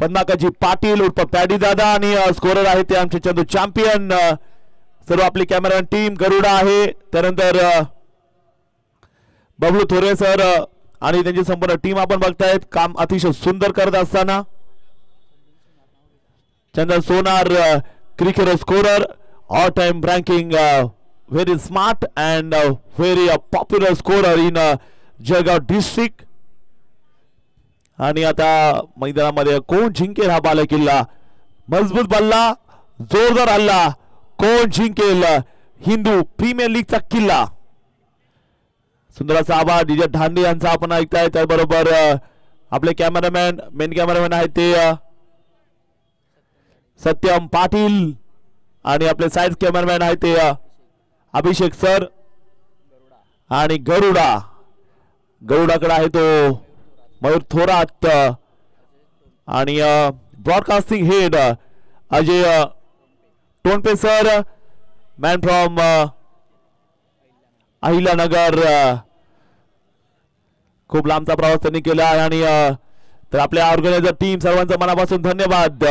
पन्नाकाजी पाटील उर्फ पॅडी दादा आणि स्कोरर आहे ते आमचे चंदू चॅम्पियन. सर्व आपली कॅमेरामॅन टीम गरुडा आहे, त्यानंतर बबलू थोरे सर आणि त्यांची संपूर्ण टीम आपण बघतायत. काम अतिशय सुंदर करत असताना Chandan Sonar cricket scorer, all time ranking, very smart and very popular scorer in Jalgaon district. आणि आता मैदानामध्ये कोण जिंकेल हा बालेकिल्ला. मजबूत बल्ला, जोरदार हल्ला, कोण जिंकेल हिंदू प्रीमियर लीगचा किल्ला. सुंदर असा आवाज डीजे ढांडे यांचा आपण ऐकताय. त्याबरोबर आपले कॅमेरामॅन, मेन कॅमेरामॅन आहेत ते सत्यम पाटील आणि आपले साइड कॅमेरामॅन आहेत ते अभिषेक सर. आणि गरुडाकडे आहे तो मयूर थोरात आणि broadcasting head Ajay Tonpe sir, man from Ahilyanagar. खूप लांबचा प्रवास त्यांनी केला आहे. आणि तर आपल्या ऑर्गनायझर टीम सर्वांचा मनापासून धन्यवाद.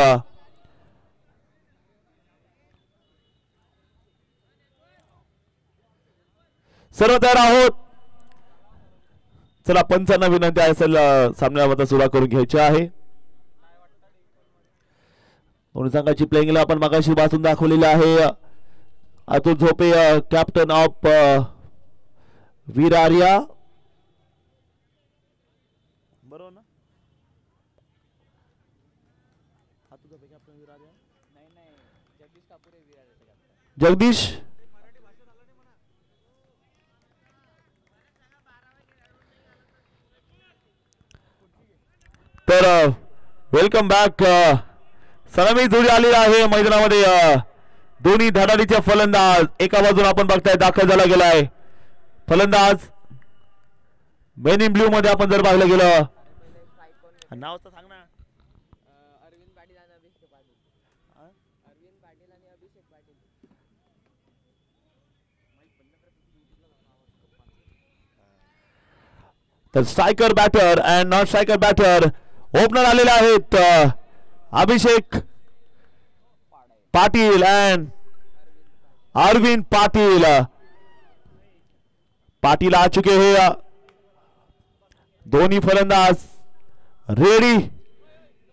सर्व तयार आहोत. चला पंचांना विनंती आहे असेल सामन्यामध्ये सुरुवात करून घ्यायची आहे. दोन्ही संघाची प्लेइंगला आपण मगाशी वाचून दाखवलेली आहे. अतुल झोपे कॅप्टन ऑफ विरारिया, बरोबर ना? जगदीश तर वेलकम बॅक. सलामी जोडी आलेली आहे मैदानामध्ये. दोन्ही धडाडीचे फलंदाज एका बाजूला आपण बघताय दाखल झाला गेलाय. फलंदाज मेन इन ब्ल्यू मध्ये आपण जर पाहिलं गेलं, नाव तर सांग ना. अरविंद पाटील आणि अभिषेक पाटील. अरविंद पाटील आणि अभिषेक पाटील. तर striker batter and non striker batter opener आलेले आहेत. अभिषेक पाटील अँड अरविंद पाटील. पाटील आ चुके हैं. दोन्ही फलंदाज रेडी.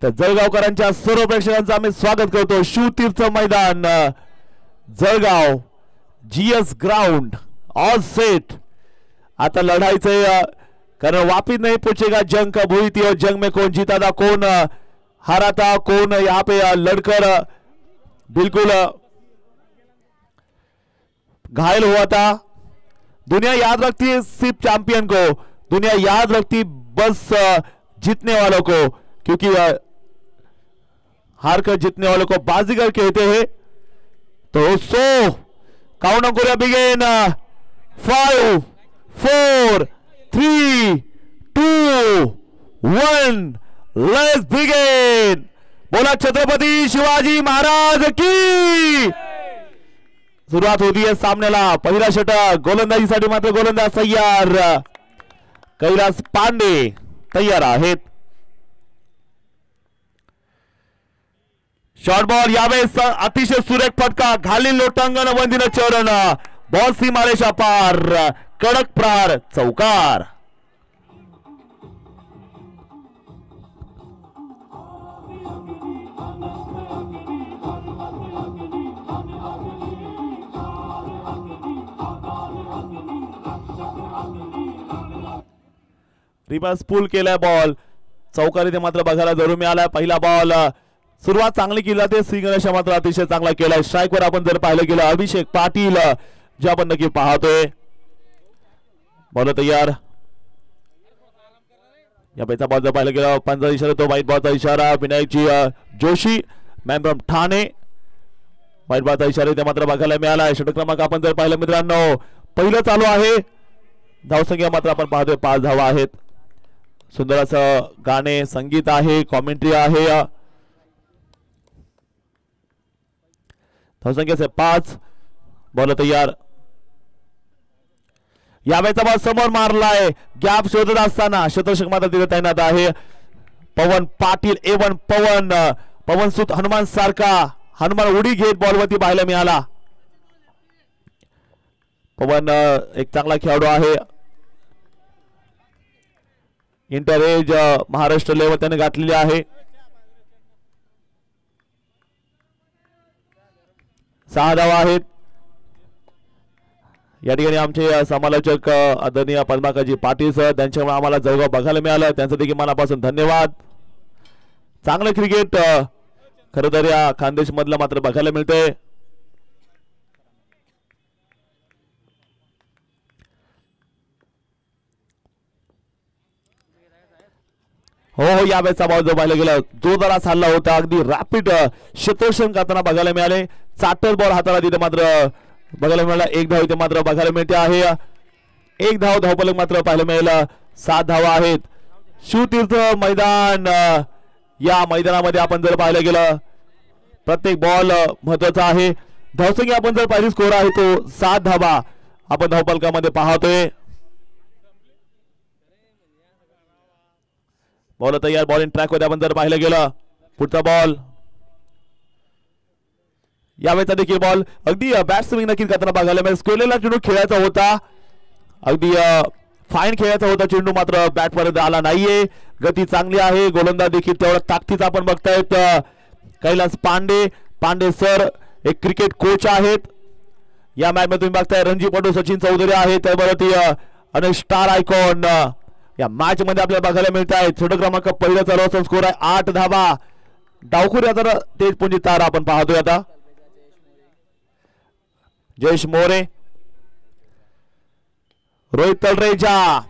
तर जळगावकरांच्या सर्व प्रेक्षकांचं आम्ही स्वागत करतो. शिवतीर्थ मैदान Jalgaon, GS ground, all set. आता लढाईचं, कारण वापिस नहीं पूछेगा जंग कब हुई थी और जंग में कौन जीता था, कौन हारा था, कौन यहाँ पे लड़कर बिल्कुल घायल हुआ था. दुनिया याद रखती है सिर्फ चैंपियन को, दुनिया याद रखती बस जीतने वालों को, क्योंकि हार कर जीतने वालों को बाजीगर कहते हैं. तो सो काउंट करूया बिगेन. 5 4 3 2 1 let's begin. बोला छत्रपती शिवाजी महाराज की. सुरुवात होती है सामन्याला. पहिला षटक गोलंदाजीसाठी मात्र गोलंदाज तयार. कैलास पांडे तयार आहेत. शॉर्ट बॉल यावेळेस अतिशय सुरेख फटका. खाली लोटांगण बंदीनं चरण. बॉल सीमारेषा पार. कडक प्रहार, चौकार. रिवर्स पुल केलाय बॉल. चौकार इथे मात्र बघायला जरूर मिळालाय. पहिला बॉल सुरुवात चांगली केली ते श्रीगणेश मात्र अतिशय चांगला केलाय. स्ट्राईकवर आपण जर पाहिलं गेलं अभिषेक पाटील जे आपण नक्की पाहतोय. बॉल तयार. या पैसा बॉल जर पाहिलं गेलं पंचा इशारा तो वाईट बॉलचा इशारा. विनायकजी जोशी मॅन फ्रॉम ठाणे. वाईट बॉलचा इशारा इथे मात्र बघायला मिळाला. षटक क्रमांक आपण जर पाहिलं मित्रांनो पहिलं चालू आहे. धावसंख्या मात्र आपण पाहतोय 5 धावा आहेत. सुंदर असं गाणे संगीत आहे, कॉमेंट्री आहे. धावसंख्या 5. बॉल तयार. यावेळेचा बॉल समोर मारलाय. गॅप शोधत असताना शतरक्षक मात्र तिथे तैनात आहे. पवन पाटील A1 पवन सुत हनुमान सारखा हनुमान उडी घेत बॉलवरती पाहायला मिळाला. पवन एक चांगला खेळाडू आहे. इंटर एज महाराष्ट्र लेवल त्याने गाठलेली आहे. 6 धावा आहेत. या ठिकाणी आमचे समालोचक आदरणीय पद्माकाजी पाटील सर त्यांच्यामुळे आम्हाला जळगाव बघायला मिळालं, त्यांचं देखील मनापासून धन्यवाद. चांगलं क्रिकेट खरं तर या खानदेश मधला मात्र बघायला मिळते. हो हो या वेळेचा बॉल जो पाहिला गेला जोरदार हल्ला होता. अगदी रॅपिड शतोषण करताना बघायला मिळाले. चाटर बॉल हाताला तिथे मात्र बघायला मिळाला. 1 धाव इथे मात्र बघायला मिळते आहे. 1 धाव धावफलक मात्र पाहायला मिळाला. 7 धावा आहेत. शिवतीर्थ मैदान या मैदानामध्ये आपण जर पाहायला गेलं प्रत्येक बॉल महत्वाचा आहे. धावसंख्या आपण जर पाहिली स्कोर आहे तो 7 धावा आपण धावफलकामध्ये पाहतोय. बॉल तयार. बॉल इन ट्रॅक मध्ये आपण जर पाहिलं गेलं पुढचा बॉल यावेळेचा देखील बॉल अगदी बॅट्समॅन नक्कीच करताना बघायला मिळेल. स्कोलेला चेंडू खेळायचा होता. अगदी फाईन खेळायचा होता चेंडू मात्र बॅट पर्यंत आला नाहीये. गती चांगली आहे. गोलंदाज देखील तेवढा ताकदीचा आपण बघतायत. कैलास पांडे सर एक क्रिकेट कोच आहेत. या मॅच मध्ये तुम्ही बघताय रणजीपटू सचिन चौधरी आहेत. त्याबरोबर अनेक स्टार आयकॉन या मॅच मध्ये आपल्याला बघायला मिळत आहे. छोट क्रमांक पहिला सर्वोत्तम स्कोर आहे 8 धावा. डावखुरी आता तेजपुंजी तारा आपण पाहतोय. आता जयेश मोरे रोहित तलरेजा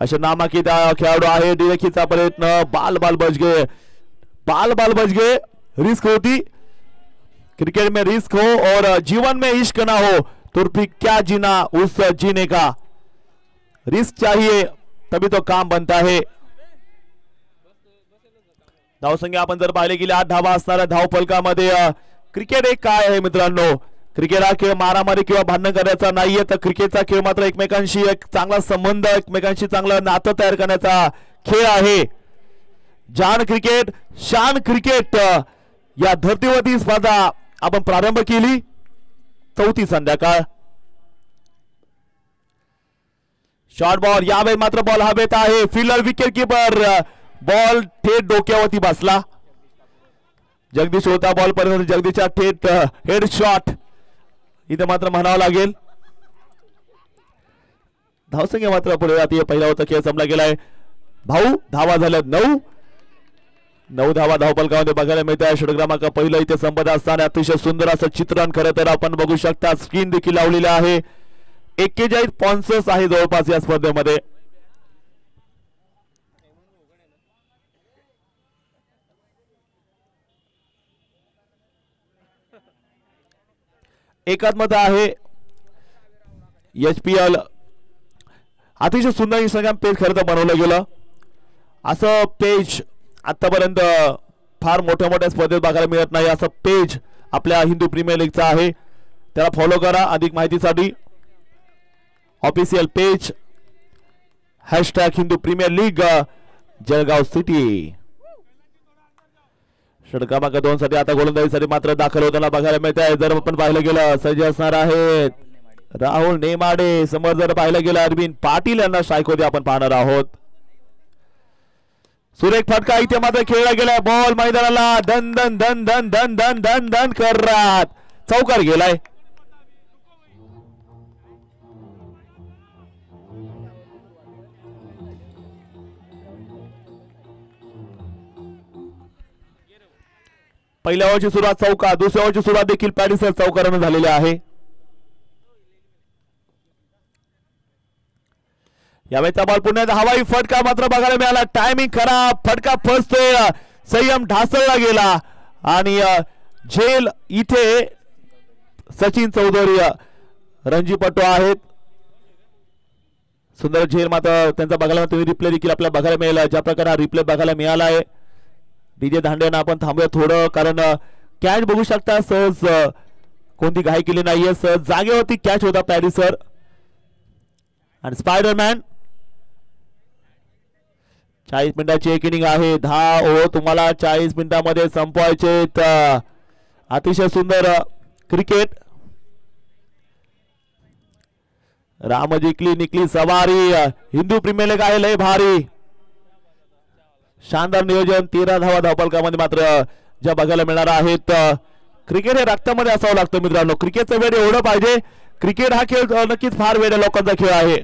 असे नामांकित खेळाडू आहे. डिरेखीचा प्रयत्न बाल बाल बच गए. रिस्क होती. क्रिकेट में रिस्क हो और जीवन में इश्क ना हो तो फिर क्या जीना उस जीने का. रिस्क चाहिए तभी तो काम बनता है. धावसंख्या आपण जर पाहिले गेले 8 धावा असणाऱ्या धावफलकामध्ये क्रिकेट एक काय आहे मित्रांनो. क्रिकेट हा खेळ मारामारी किंवा भांडण करण्याचा नाहीये तर क्रिकेटचा खेळ मात्र एकमेकांशी एक चांगला संबंध एकमेकांशी चांगलं नातं तयार करण्याचा खेळ आहे. जान क्रिकेट शान क्रिकेट या धर्तीवरती स्पर्धा आपण प्रारंभ केली. 4थी संध्याकाळ. शॉर्ट बॉल यावेळी मात्र बॉल हवेत आहे. फिल्डर विकेट कीपर बॉल थेट डोक्यावरती बसला. जगदीश होता बॉल पर्यंत. जगदीशच्या थेट हेड शॉट इथे मात्र म्हणावं लागेल. धावसंख्या मात्र पुढे जाते. पहिला होता खेळ संपला गेलाय. भाऊ धावा झाल्यात 9 धावा धावफलकामध्ये बघायला मिळत आहे. षटक क्रमांक पहिला इथे संपत असताना अतिशय सुंदर असं चित्रण खरं तर आपण बघू शकता. स्क्रीन देखील लावलेलं आहे. 41 स्पॉन्सर्स आहे जवळपास या स्पर्धेमध्ये. एकात्मता आहे. HPL अतिशय सुंदर इंस्टाग्राम पेज खरं तर बनवलं गेलं. असं पेज आतापर्यंत फार मोठ्या स्पर्धेत बघायला मिळत नाही. असं पेज आपल्या हिंदू प्रीमियर लीगचा आहे. त्याला फॉलो करा अधिक माहितीसाठी. Official page #Hindu premier league Jalgaon city. षटक क्रमांक 2 साठी आता गोलंदाजीसाठी मात्र दाखल होताना बघायला मिळत आहे. जर आपण पाहिलं गेलं सज्ज असणार आहेत राहुल नेमाडे. समोर जर पाहिलं गेलं अरविंद पाटील यांना स्ट्राईक होते आपण पाहणार आहोत. सुरेख फटका इथे मात्र खेळला गेलाय. बॉल मैदानाला धन धन धन धन धन धन धन धन करत चौकार गेलाय. पहिल्या ओव्हरची सुरुवात चौका. दुसऱ्या ओव्हरची सुरुवात देखील पॅडिसर चौकाराने झालेली आहे. यावेळेचा बॉल पुन्हा हवाई फटका मात्र बघायला मिळाला. टायमिंग खराब. फटका फसतोय. संयम ढासळला गेला आणि झेल इथे सचिन चौधरी रणजीपटू आहेत. सुंदर झेल मात्र त्यांचा बघायला तुम्ही रिप्ले देखील आपल्याला बघायला मिळाला. ज्या प्रकारे हा रिप्ले बघायला मिळाला आहे. डीजे धांडेना आपण थांबूया थोडं कारण कॅच बघू शकता. सहज कोणती घाई केली नाहीये. सहज जागेवरती कॅच होता पॅडिसर आणि स्पायडरमॅन 40 मिनिटाची एक इनिंग आहे. 10 ओव्हर तुम्हाला 40 मिनिटांमध्ये संपवायचे. अतिशय सुंदर क्रिकेट. राम जिंकली निकली सवारी. हिंदू प्रीमियर लीग आहे लय भारी. शानदार नियोजन. 13 धावा धावफलकामध्ये मात्र ज्या बघायला मिळणार आहेत. क्रिकेट हे रक्तामध्ये असावं लागतं मित्रांनो. क्रिकेटचं वेळ एवढं पाहिजे. क्रिकेट हा खेळ नक्कीच फार वेड्या लोकांचा खेळ आहे.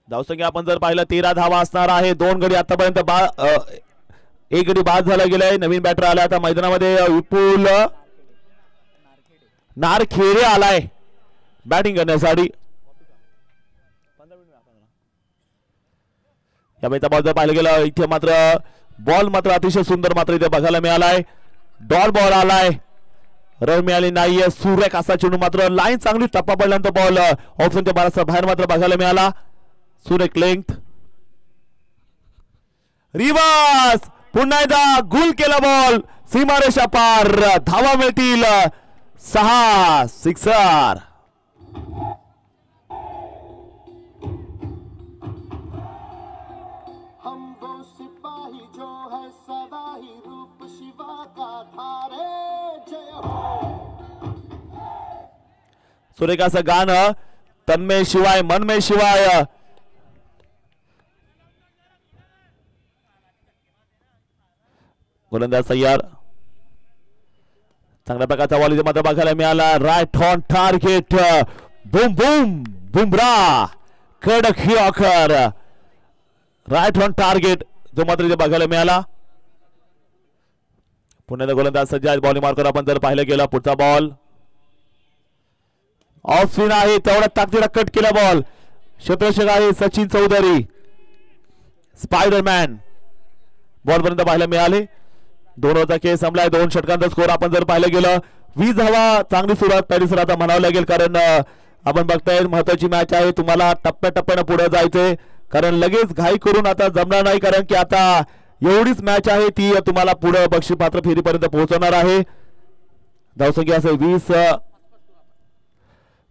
धावसंख्या आपण जर पाहिलं 13 धावा असणार आहे. 2 गडी आतापर्यंत एक गडी बाद झाला गेलाय. नवीन बॅटर आला आता मैदानामध्ये. विपुल नारखेडे आलाय बॅटिंग करण्यासाठी. या वेळेचा बॉल जर पाहिलं गेलं इथे मात्र बॉल मात्र अतिशय सुंदर मात्र इथे बघायला मिळालाय. डॉल बॉल आलाय. रन मिळाली नाहीये. सुरेख असा चेंडू मात्र लाईन चांगली टप्पा पडल्यानंतर बॉल ऑफच्या बाराचा बाहेर मात्र बघायला मिळाला. सुरेख लेंथ. रिवर्स पुन्हा एकदा गुल केला बॉल. सीमारेषा पार. धावा मिळतील 6. सिक्सर. सुरेख असं गाणं तन्मय शिवाय मनमय शिवाय. गोलंदाज तयार. चांगल्या प्रकारचा बॉल इथे मात्र बघायला मिळाला. Right on target. Boom boom. Bumrah कडक यॉर्कर. राईट ऑन टार्गेट जो मात्र इथे बघायला मिळाला. पुन्हा गोलंदाज सज्ज आहेत बॉलिंग मार्कर. आपण जर पाहिलं गेलं पुढचा बॉल ऑफ स्पिन आहे. तेवढ्या ताकदीला कट केला बॉल. क्षेत्ररक्षक आहे सचिन चौधरी. स्पायडरमॅन बॉल पर्यंत पाहायला मिळाले. 2 ओव्हरचा खेळ संपलाय. 2 षटकांचा स्कोर आपण जर पाहिलं गेलं 20 धावा. चांगली सुरुवात पहिली सर आता म्हणावं लागेल कारण आपण बघताय महत्वाची मॅच आहे. तुम्हाला टप्प्याटप्प्याने पुढे जायचंय कारण लगेच घाई करून आता जमणार नाही कारण की आता एवढीच मॅच आहे ती तुम्हाला पुढे बक्षीस पात्र फेरीपर्यंत पोहोचवणार आहे. धावसंख्या असेल 20.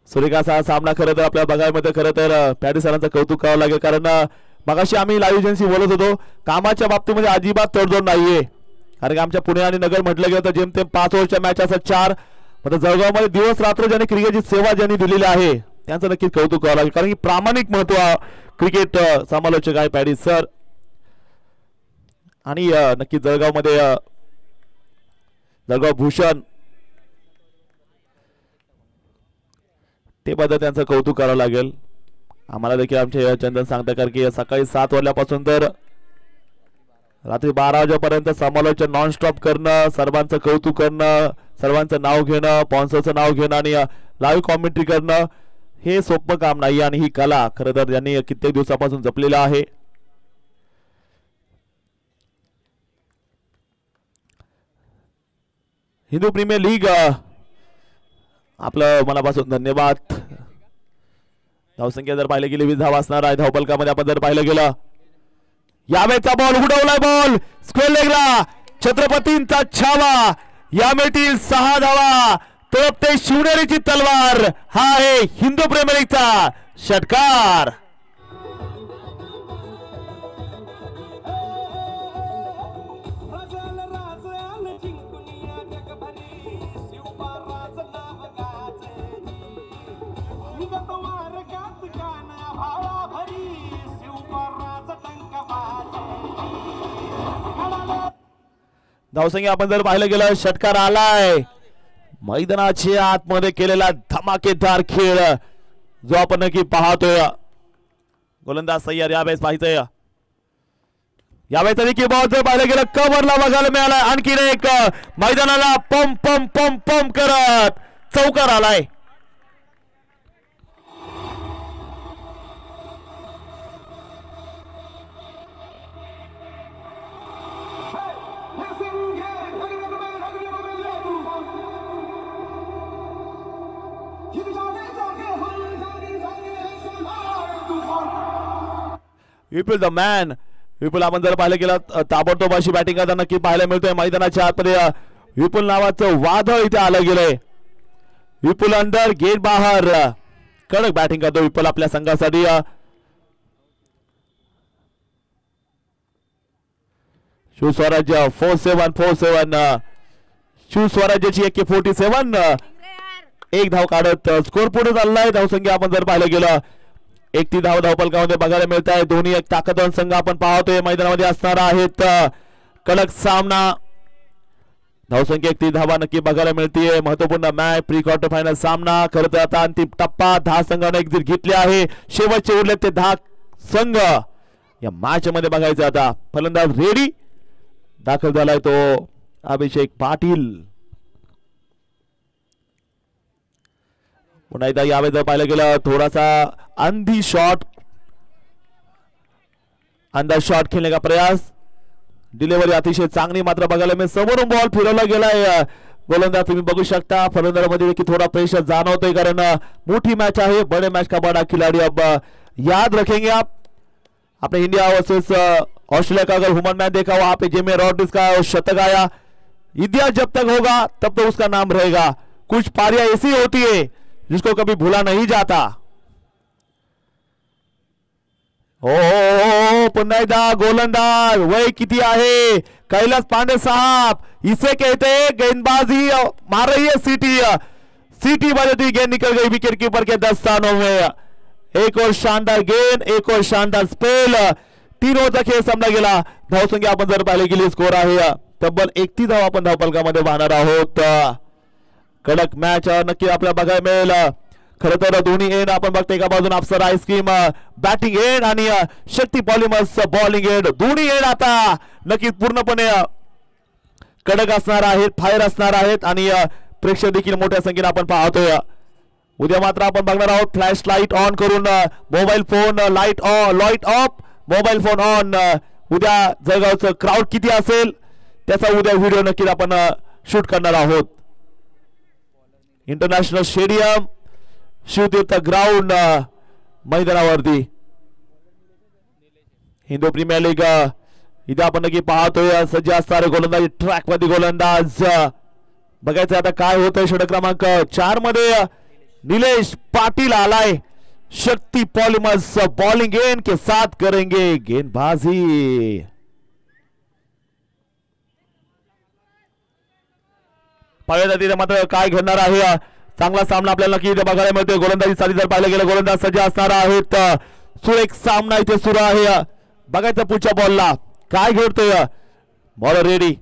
सुरेखाचा हा सामना खरं तर आपल्या बघायमध्ये खरं तर पॅडी सरांचं कौतुक करावं लागेल कारण मगाशी आम्ही लाईव्ह एजन्सी बोलत होतो कामाच्या बाबतीमध्ये अजिबात तडजोड नाहीये कारण की आमच्या पुणे आणि नगर म्हटलं गेलं तर जेमतेम 5 ओव्हरच्या मॅच असतात 4. मात्र जळगावमध्ये दिवस रात्र ज्यांनी क्रिकेटची सेवा ज्यांनी दिलेली आहे त्यांचं नक्कीच कौतुक करावं लागेल कारण की प्रामाणिक महत्व क्रिकेट समालोचक आहे पॅडी सर. आणि नक्कीच जळगावमध्ये जळगाव भूषण ते बद्दल त्यांचं कौतुक करावं लागेल. आम्हाला देखील आमचे चंदन सांगता कारण की सकाळी 7 वाजल्यापासून तर रात्री 12 वाजेपर्यंत समालोचन नॉनस्टॉप करणं. सर्वांचं कौतुक करणं. सर्वांचं नाव घेणं. स्पॉन्सरचं नाव घेणं आणि लाईव्ह कॉमेंट्री करणं हे सोपं काम नाही आणि ही कला खरं तर त्यांनी कित्येक दिवसापासून जपलेलं आहे. हिंदू प्रीमियर लीग आपलं मनापासून धन्यवाद. धावसंख्या जर पाहिलं गेली 20 धावा असणार आहे. धावफलकामध्ये आपण जर पाहिलं गेलं यावेळेचा बॉल उडवलाय. बॉल स्क्वेअर लेगला. छत्रपतींचा छावा. या मिळतील 6 धावा. तोपते शिवनेरीची तलवार. हा आहे हिंदू प्रीमियर लीगचा षटकार. धावसंख्या आपण जर पाहिलं गेलं षटकार आलाय. मैदानाच्या आतमध्ये केलेला धमाकेदार खेळ जो आपण नक्की पाहतोय. गोलंदाज सय्यर यावेळेस पाहिजे. यावेळेस देखील बॉल जर पाहिलं गेलं कव्हरला बघायला मिळाला. आणखीन एक मैदानाला पंप पंप पंप पंप करत चौकार आलाय. विपुल द मॅन. विपुल आपण जर पाहिलं गेलं ताबडतोब अशी बॅटिंग करताना नक्की पाहायला मिळतोय. मैदानाच्या आतमध्ये विपुल नावाचं वादळ इथे आलं गेलंय. विपुल अंदर गेट बाहेर. कडक बॅटिंग करतो विपुल आपल्या संघासाठी. शिव स्वराज्य 4747 शिव स्वराज्याची 47 एक धाव काढत स्कोर पुढे चाललाय. धावसंख्या आपण जर पाहिलं गेलं 31 धाव धावपलकामध्ये बघायला मिळत आहे. दोन्ही एक ताकदवान संघ आपण पाहतोय मैदानामध्ये असणार आहेत. कडक सामना. धावसंख्या 31 धावा नक्की बघायला मिळतीये. महत्वपूर्ण मॅच प्री क्वार्टर फायनल सामना. खरं तर आता अंतिम टप्पा 10 संघांना एक्झिट घेतली आहे. शेवटचे उरले ते 10 संघ या मॅच मध्ये बघायचं. आता फलंदाज रेडी दाखल झालाय तो अभिषेक पाटील. पुन्हा एकदा यावेळी जर पाहिलं गेलं थोडासा अंधी शॉट अंदाज शॉट खेळणे का प्रयास. डिलिव्हरी अतिशय चांगली मात्र बघायला मी समोरून बॉल फिरवला गेलाय. गोलंदाज तुम्ही बघू शकता फलंदाजामध्ये देखील थोड़ा प्रेशर जानवतोय कारण मोठी मैच है. बड़े मैच का बड़ा खिलाड़ी. अब याद रखेंगे आप अपने इंडिया वर्सेस ऑस्ट्रेलिया का अगर ह्यूमन मैच देखा वहां पे जेमी रॉड्रिग्स का शतक आया. इतिहास जब तक होगा तब तो उसका नाम रहेगा. कुछ पारियां ऐसी होती है जिसको कभी भूला नहीं जाता. ओ पुन्हा एकदा गोलंदाज वय किती आहे कैलास पांडे साहब. इसे कहते हैं गेंदबाजी मार रही है सीटी. सीटी बजती गेंद निकल गई विकेट कीपर के दस्तानों में. एक और शानदार गेंद एक और शानदार स्पेल. 3 ओव्हरचा खेळ संपला गेला. धावसंख्या आपण जर पाहिले गेली स्कोर आहे तब्बल 31 धाव आपण धावपलकामध्ये पाहणार आहोत. कडक मॅच नक्की आपल्याला बघायला मिळेल. खरं तर दोन्ही एंड आपण बघतो एका बाजून अफसर आईस्क्रीम बॅटिंग एंड आणि शक्ती पॉलिमर्स बॉलिंग एंड. दोन्ही एंड आता नक्की पूर्णपणे कडक असणार आहेत फायर असणार आहेत आणि प्रेक्षक देखील मोठ्या संख्येने आपण पाहतोय. उद्या मात्र आपण बघणार आहोत फ्लॅश लाईट ऑन करून mobile phone light of mobile phone on. उद्या जळगावचं क्राऊड किती असेल त्याचा उद्या व्हिडिओ नक्की आपण शूट करणार आहोत. इंटरनॅशनल स्टेडियम शिवतीर्थ ग्राउंड मैदानावरती हिंदू प्रीमियर लीग इथे आपण नक्की पाहतोय. सज्ज असणारे गोलंदाज ट्रॅक मध्ये गोलंदाज बघायचं आता काय होतंय. षटक क्रमांक 4 मध्ये नीलेश पाटिल आलाय. शक्ति पॉलिमर्स बॉलिंग गेंद के साथ करेंगे गेंदबाजी. पाहिजे मात्र काय घडणार आहे. चांगला सामना आपल्याला नक्की इथे बघायला मिळतोय. गोलंदाजी साठी जर पाहिलं गेलं गोलंदाज सज्ज असणार आहेत. सुरेख सामना इथे सुरू आहे. बघायचं पुढच्या बॉलला काय घडतोय. Ball ready.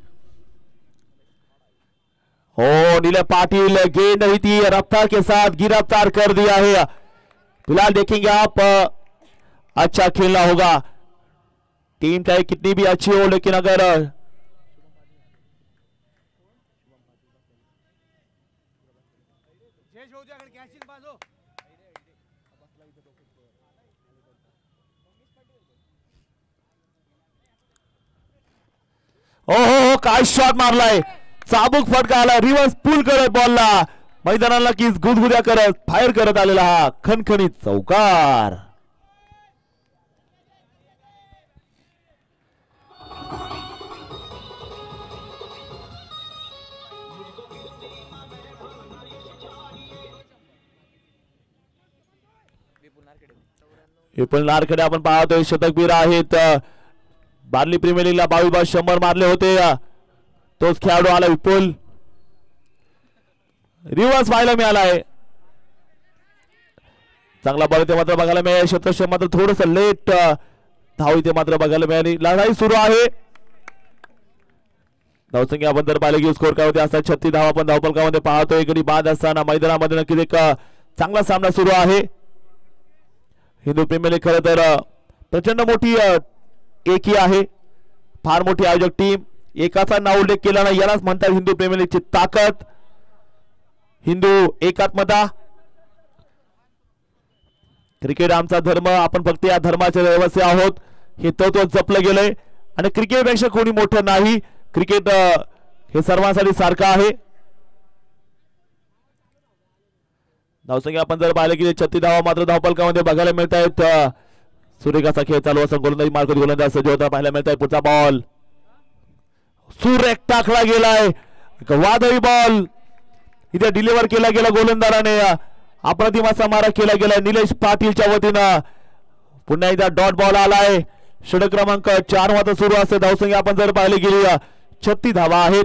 ओ नीले पाटिल गेंद नहीं थी रफ्तार के साथ गिरफ्तार कर दिया है. फिलहाल देखेंगे आप अच्छा खेलना होगा. टीम चाहे कितनी भी अच्छी हो लेकिन अगर ओहो काय शॉट मारलाय. चाबूक फटका आला. रिव्हर्स पुल करत बॉलला मैदानाला की गुदगुद्या करत फायर करत आलेला हा खणखणीत चौकार. विपुल नारखेडे आपण पाहतोय शतकवीर आहेत. बार्ली प्रीमियर लीगला 22 100 मारले होते. तोच खेळाडू आला विपुल. रिव्हर्स व्हायला मिळाला आहे. चांगला बॉल इथे मात्र बघायला मिळाला. शतक मात्र थोडस लेट धाव इथे मात्र बघायला मिळाली. लढाई सुरू आहे. धावसंख्या आपण जर पाहिलं की स्कोर काय होते असतात 36 धाव आपण धावपलकामध्ये पाहतोय. इकडे बाद असताना मैदानामध्ये नक्कीच एक चांगला सामना सुरू आहे. हिंदू प्रीमियर लीग खरं तर प्रचंड मोठी एकी आहे. फार मोठी आयोजक टीम. एकाचा नाव उल्लेख केला नाही यालाच म्हणतात हिंदू प्रीमियर लीगची ताकद. हिंदू एकात्मता. क्रिकेट आमचा धर्म. आपण फक्त या धर्माचे रहिवासी आहोत हे तत्व जपलं गेलंय आणि क्रिकेटपेक्षा कोणी मोठं नाही. क्रिकेट हे सर्वांसाठी सारखं आहे. धावसंख्या आपण जर पाहिलं की 36 धावा मात्र धावपलकामध्ये बघायला मिळत आहेत. सुरेखाचा खेळ चालू असं गोलंदाजी मार्फत गोलंदाज सज्ज होता पाहायला मिळत आहे. पुढचा बॉल सुरेख टाकला गेलाय. वादळी बॉल इथे डिलिव्हर केला गेला गोलंदाजाने. अप्रतिम असा मारा केला गेला निलेश पाटीलच्या वतीनं. पुन्हा एकदा डॉट बॉल आलाय. षटक क्रमांक 4 मात्र सुरू असते. धावसंख्या आपण जर पाहिली गेली 36 धावा आहेत.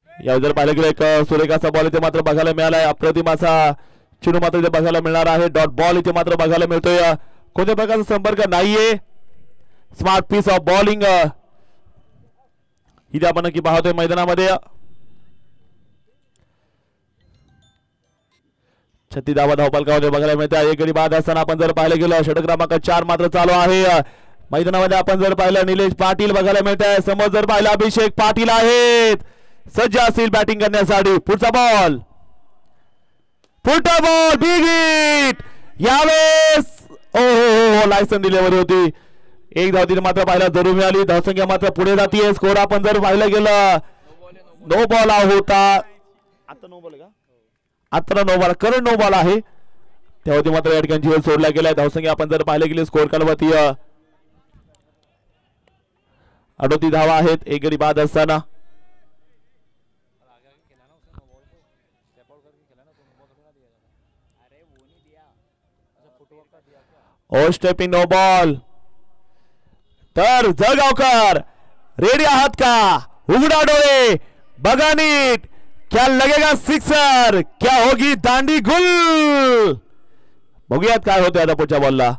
यावेळी जर पाहिलं गेलं एक सुरेखाचा बॉल इथे मात्र बघायला मिळालाय. अप्रतिम असा चेंडू मात्र इथे बघायला मिळणार आहे. डॉट बॉल इथे मात्र बघायला मिळतोय. कोणत्या प्रकारचा संपर्क नाहीये. स्मार्ट पीस ऑफ बॉलिंग इथे आपण नक्की पाहतोय मैदानामध्ये. 36 धावा धावपलकामध्ये बघायला मिळते. एक गडी बाद असताना आपण जर पाहिलं गेलं षटक क्रमांक 4 मात्र चालू आहे मैदानामध्ये. आपण जर पाहिलं निलेश पाटील बघायला मिळत आहे. समोर जर पाहिलं अभिषेक पाटील आहेत. सज्ज असतील बॅटिंग करण्यासाठी. पुढचा बॉल फुटा बॉल बिग हिट. यावेळेस ओ लायसन डिलिव्हरी होती. एक धाव तिथे मात्र पाहायला जरूर मिळाली. धावसंख्या मात्र पुढे जाते. स्कोर आपण जर पाहिलं गेलं नो बॉल होता. आता नो बॉल का आता no ball current no ball आहे. त्यावरती मात्र या ठिकाणी झेल सोडला गेलाय. धावसंख्या आपण जर पाहिले गेली स्कोर कार्डवरती 38 धावा आहेत. एक गडी बाद असताना ओ स्टेपिंग नो बॉल. तर जळगावकर रेडी आहात का? उघडा डोळे बघा नीट. क्या लगेगा सिक्सर? क्या होगी दांडी गुल? बघूयात काय होते आता पुढच्या बॉलला.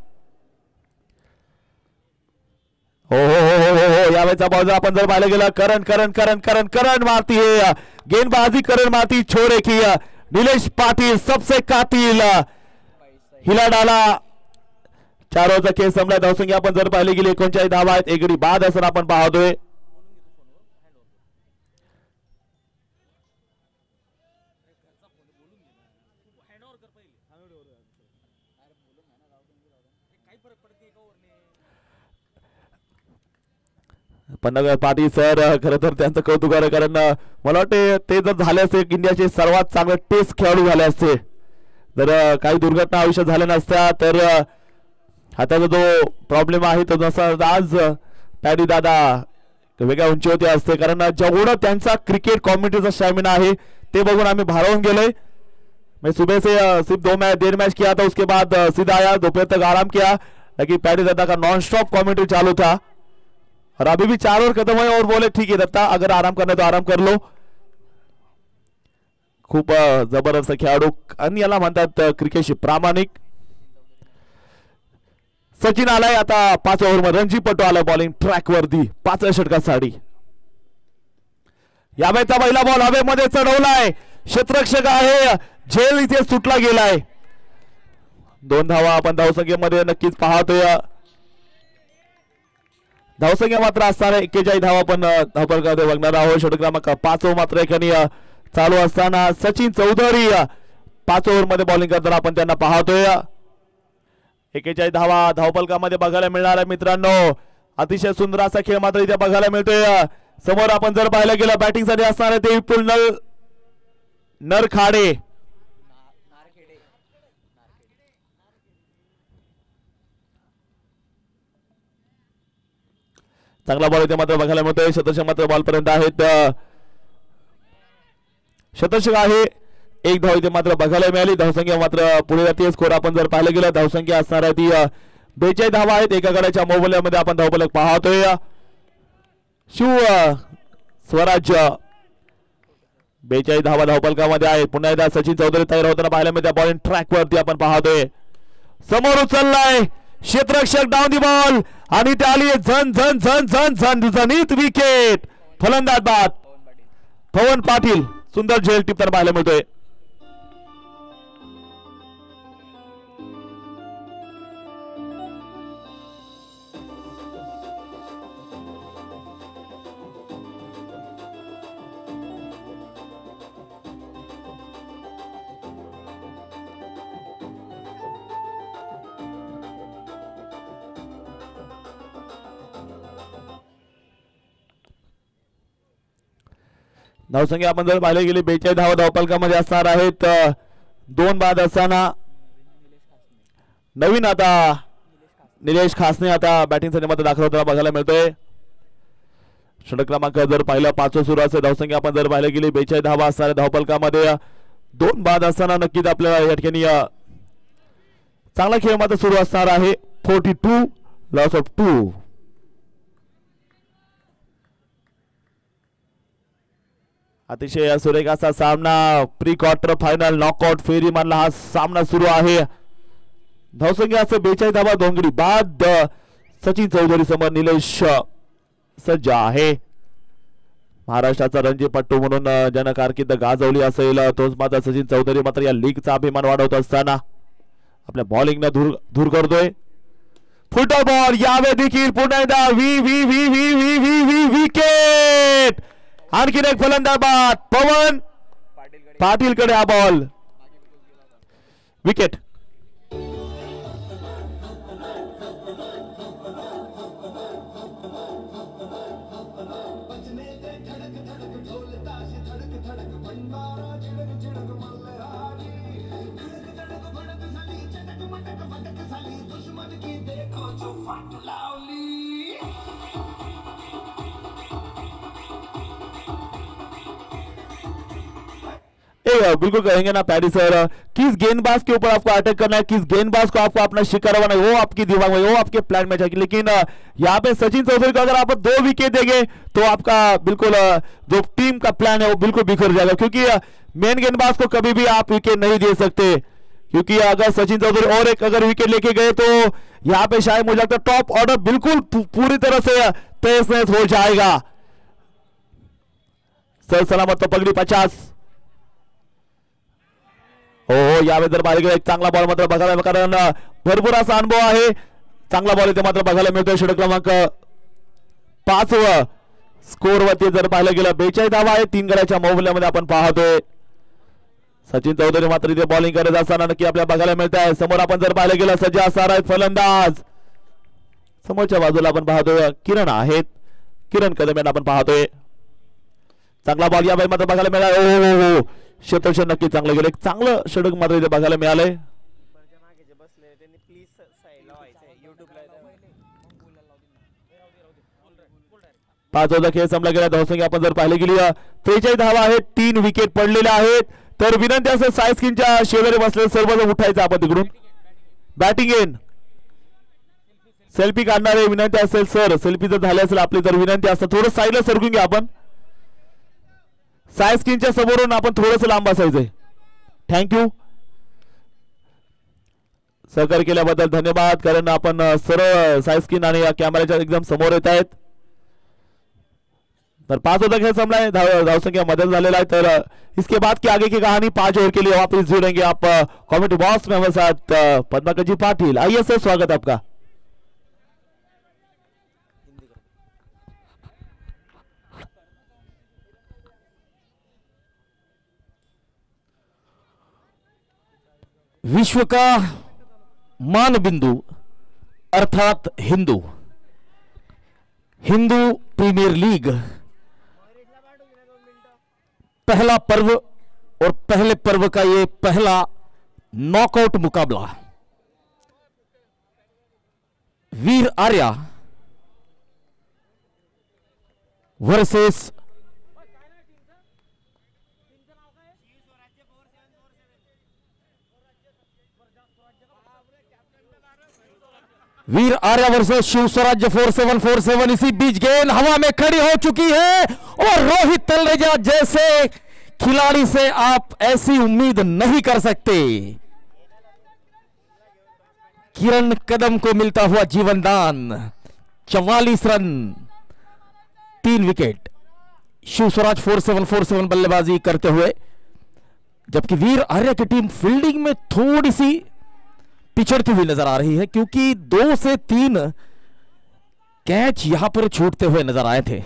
हो हो हो हो हो यावेळेचा बॉल जर आपण जर पाहिलं गेलं current current current current current मारती है. गेंदबाजी करंट मारती छोड़े की निलेश पाटील सबसे कातिल. हिला डाला. 4 ओव्हरचा खेळ संपला. धावसंख्या आपण जर पाहिली गेली 39 धावा आहेत. एक गडी बाद असं आपण पाहतोय. पन्नागर पाटील सर खरं तर त्यांचं कौतुक आहे. कारण मला वाटते ते जर झाले असते इंडियाचे सर्वात चांगले टेस्ट खेळाडू झाले असते. जर काही दुर्घटना आयुष्यात झाल्या नसत्या तर हाताचा जो प्रॉब्लेम आहे तो जसा आज पॅडी दादा वेगळ्या उंचीवरती असते. कारण जेवढं त्यांचा क्रिकेट कॉमेंट्रीचा स्टॅमिना आहे ते बघून आम्ही भारावून गेलोय. मैं सुबह से सिर्फ 1.5 मैच किया था. उसके बाद सीधा आया दोपहर तक आराम किया. लेकिन पैडी दत्ता का नॉन स्टॉप कॉमेंट्री चालू था. और अभी भी 4 ओवर खत्म हुए और बोले ठीक है दत्ता अगर आराम करना तो आराम कर लो. खूप जबरदस्त खेळाडू आणि याला म्हणतात क्रिकेटशी प्रामाणिक. सचिन आलाय आता 5 ओव्हर मध्ये. रणजीपटू आलाय बॉलिंग ट्रॅक वरती 5 षटकासाठी. यावेळेचा पहिला बॉल हवेमध्ये चढवलाय. क्षेत्ररक्षक आहे. झेल इथे सुटला गेलाय. 2 धावा आपण धावसंख्येमध्ये नक्कीच पाहतोय. धावसंख्या मात्र असताना 41 धावा आपण धावपलकामध्ये बघणार आहोत. षटक क्रमांक 5 ओव्हर मात्र एकानी चालू असताना सचिन चौधरी 5 ओव्हर मध्ये बॉलिंग करताना आपण त्यांना पाहतोय. 41 धावा धावपलकामध्ये बघायला मिळणार आहे मित्रांनो. अतिशय सुंदर असा खेळ मात्र इथे बघायला मिळतोय. समोर आपण जर पाहायला गेलं बॅटिंग साठी असणार आहे ते विपुल नरखाडे. चांगला बॉल इथे मात्र बघायला मिळतोय. शतषक मात्र बॉल पर्यंत आहेत. शतषक आहे. 1 धाव इथे मात्र बघायला मिळाली. धावसंख्या मात्र पुढे जाते. स्कोर आपण जर पाहिलं गेलं धावसंख्या असणार आहे ती 42 धावा आहेत. एका गड्याच्या मोबाईलमध्ये आपण धावफलक पाहतोय. शिव स्वराज्य 42 धावा धावफलकामध्ये आहेत. पुन्हा एकदा सचिन चौधरी तयार होताना पाहायला मिळते. बॉलिंग ट्रॅक वरती आपण पाहतोय. समोर उचललाय क्षेत्ररक्षक डाऊन दी बॉल आणि ते आली झन झन झन झन झन झणीत विकेट. फलंदाज बाद पवन पाटील. सुंदर झेल टिपताना पाहायला मिळतोय. धावसंख्या आपण जर पाहिले गेली 42 धावा धावपलकामध्ये असणार आहेत. 2 बाद असताना नवीन आता निलेश खासने आता बॅटिंग संघामध्ये दाखल होताना बघायला मिळतोय. षटक क्रमांक जर पाहिलं 5 सुरू असेल, धावसंख्या आपण जर पाहायला गेली 42 धावा असणाऱ्या धावपलकामध्ये 2 बाद असताना नक्कीच आपल्याला या ठिकाणी चांगला खेळ मात्र सुरू असणार आहे. 42 लॉस ऑफ 2. अतिशय सुरेख असा सामना प्री क्वार्टर फायनल नॉकआउट फेरी मधला हा सामना सुरू आहे. धावसंख्या असं 42 धावा 2 गडी बाद. सचिन चौधरी समोर निलेश सज्ज आहे. महाराष्ट्राचा रणजीपट्टू म्हणून ज्यानं कारकीर्द गाजवली असेल तोच मात्र सचिन चौधरी मात्र या लीगचा अभिमान वाढवत असताना आपल्या बॉलिंगनं धूर करतोय. फुटबॉल बॉल यावे देखील पुन्हा एकदा विकेट. आणखीन एक फलंदाज बाद पवन पाटीलकडे हा बॉल. विकेट. बिल्कुल कहेंगे ना पैडी सर, किस गेंदबाज के ऊपर आपको अटैक करना है, किस गेंदबाज को आपको अपना शिकार बनाना है, वो आपकी दिमाग में, वो आपके प्लान में चाहिए. लेकिन यहाँ पे सचिन चौधरी को अगर आप 2 विकेट देंगे तो आपका बिल्कुल जो टीम का प्लान है वो बिल्कुल बिखर जाएगा. क्योंकि मेन गेंदबाज को कभी भी आप विकेट नहीं दे सकते. क्योंकि अगर सचिन चौधरी और एक अगर विकेट लेके गए तो यहाँ पे शायद मुझे लगता है टॉप ऑर्डर बिल्कुल पूरी तरह से तहस नहस हो जाएगा. सर सलामत तो पगड़ी 50. हो यावेळी जर पाहिलं गेलं एक चांगला बॉल मात्र बघायला, कारण भरपूर असा अनुभव आहे. चांगला बॉल इथे मात्र बघायला मिळतोय. षटक क्रमांक 5 स्कोर वरती जर पाहिलं गेलं 42 धावा आहे 3 गड्याच्या मोबदल्यामध्ये आपण पाहतोय. सचिन चौधरी मात्र इथे बॉलिंग करत असताना नक्की आपल्याला बघायला मिळत आहे. समोर आपण जर पाहिलं गेलं सज्ज असणार आहेत फलंदाज. समोरच्या बाजूला आपण पाहतोय किरण आहेत. किरण कदम यांना आपण पाहतोय. चांगला बॉल या मात्र बघायला मिळाला. हो क्षेत्रक्षण नक्की चांगलं गेलं. एक चांगलं षटक मात्र इथे बघायला मिळालंय. 5 खेळ संपला गेला. धावसंख्या आपण जर पाहिली गेली 43 धावा आहेत. 3 विकेट पडलेल्या आहेत. तर विनंती असेल सायस्किनच्या शेजारी बसलेले सर्वजण उठायचं आपण तिकडून. बॅटिंग इन सेल्फी काढणारे विनंती असेल सर, सेल्फी जर झाली असेल आपली तर विनंती असतं थोडं साईडला सरकून घ्या आपण. सायस्किनच्या समोरून आपण थोडंसं लांब असायचंय. थँक्यू. सहकार्य केल्याबद्दल धन्यवाद. कारण आपण सरळ सायस्किन आणि या कॅमेऱ्याच्या एकदम समोर येत आहेत. तर 5 खेळ संपला. धावसंख्या बदल झालेला आहे. तर इसके बाद की आगे की कहानी 5 ओवर के लिए वापस जुड़ेंगे आप कमेटी बॉक्स में हमारे साथ पद्माकर जी पाटिल. आइए सर, स्वागत आपका. विश्व का मानबिंदु अर्थात हिंदू प्रीमियर लीग पहला पर्व और पहले पर्व का ये पहला नॉकआउट मुकाबला. वीर आर्या वर्सेस वीर आर्या वर्सेस शिव स्वराज्य 4747. इसी बीच गेंद हवा में खड़ी हो चुकी है और रोहित तलरेजा जैसे खिलाड़ी से आप ऐसी उम्मीद नहीं कर सकते. किरण कदम को मिलता हुआ जीवनदान. 44 रन 3 विकेट. शिव स्वराज 4747 बल्लेबाजी करते हुए, जबकि वीर आर्या की टीम फील्डिंग में थोड़ी सी पिछड़ती हुई नजर आ रही है, क्योंकि 2 से 3 कैच यहां पर छूटते हुए नजर आए थे.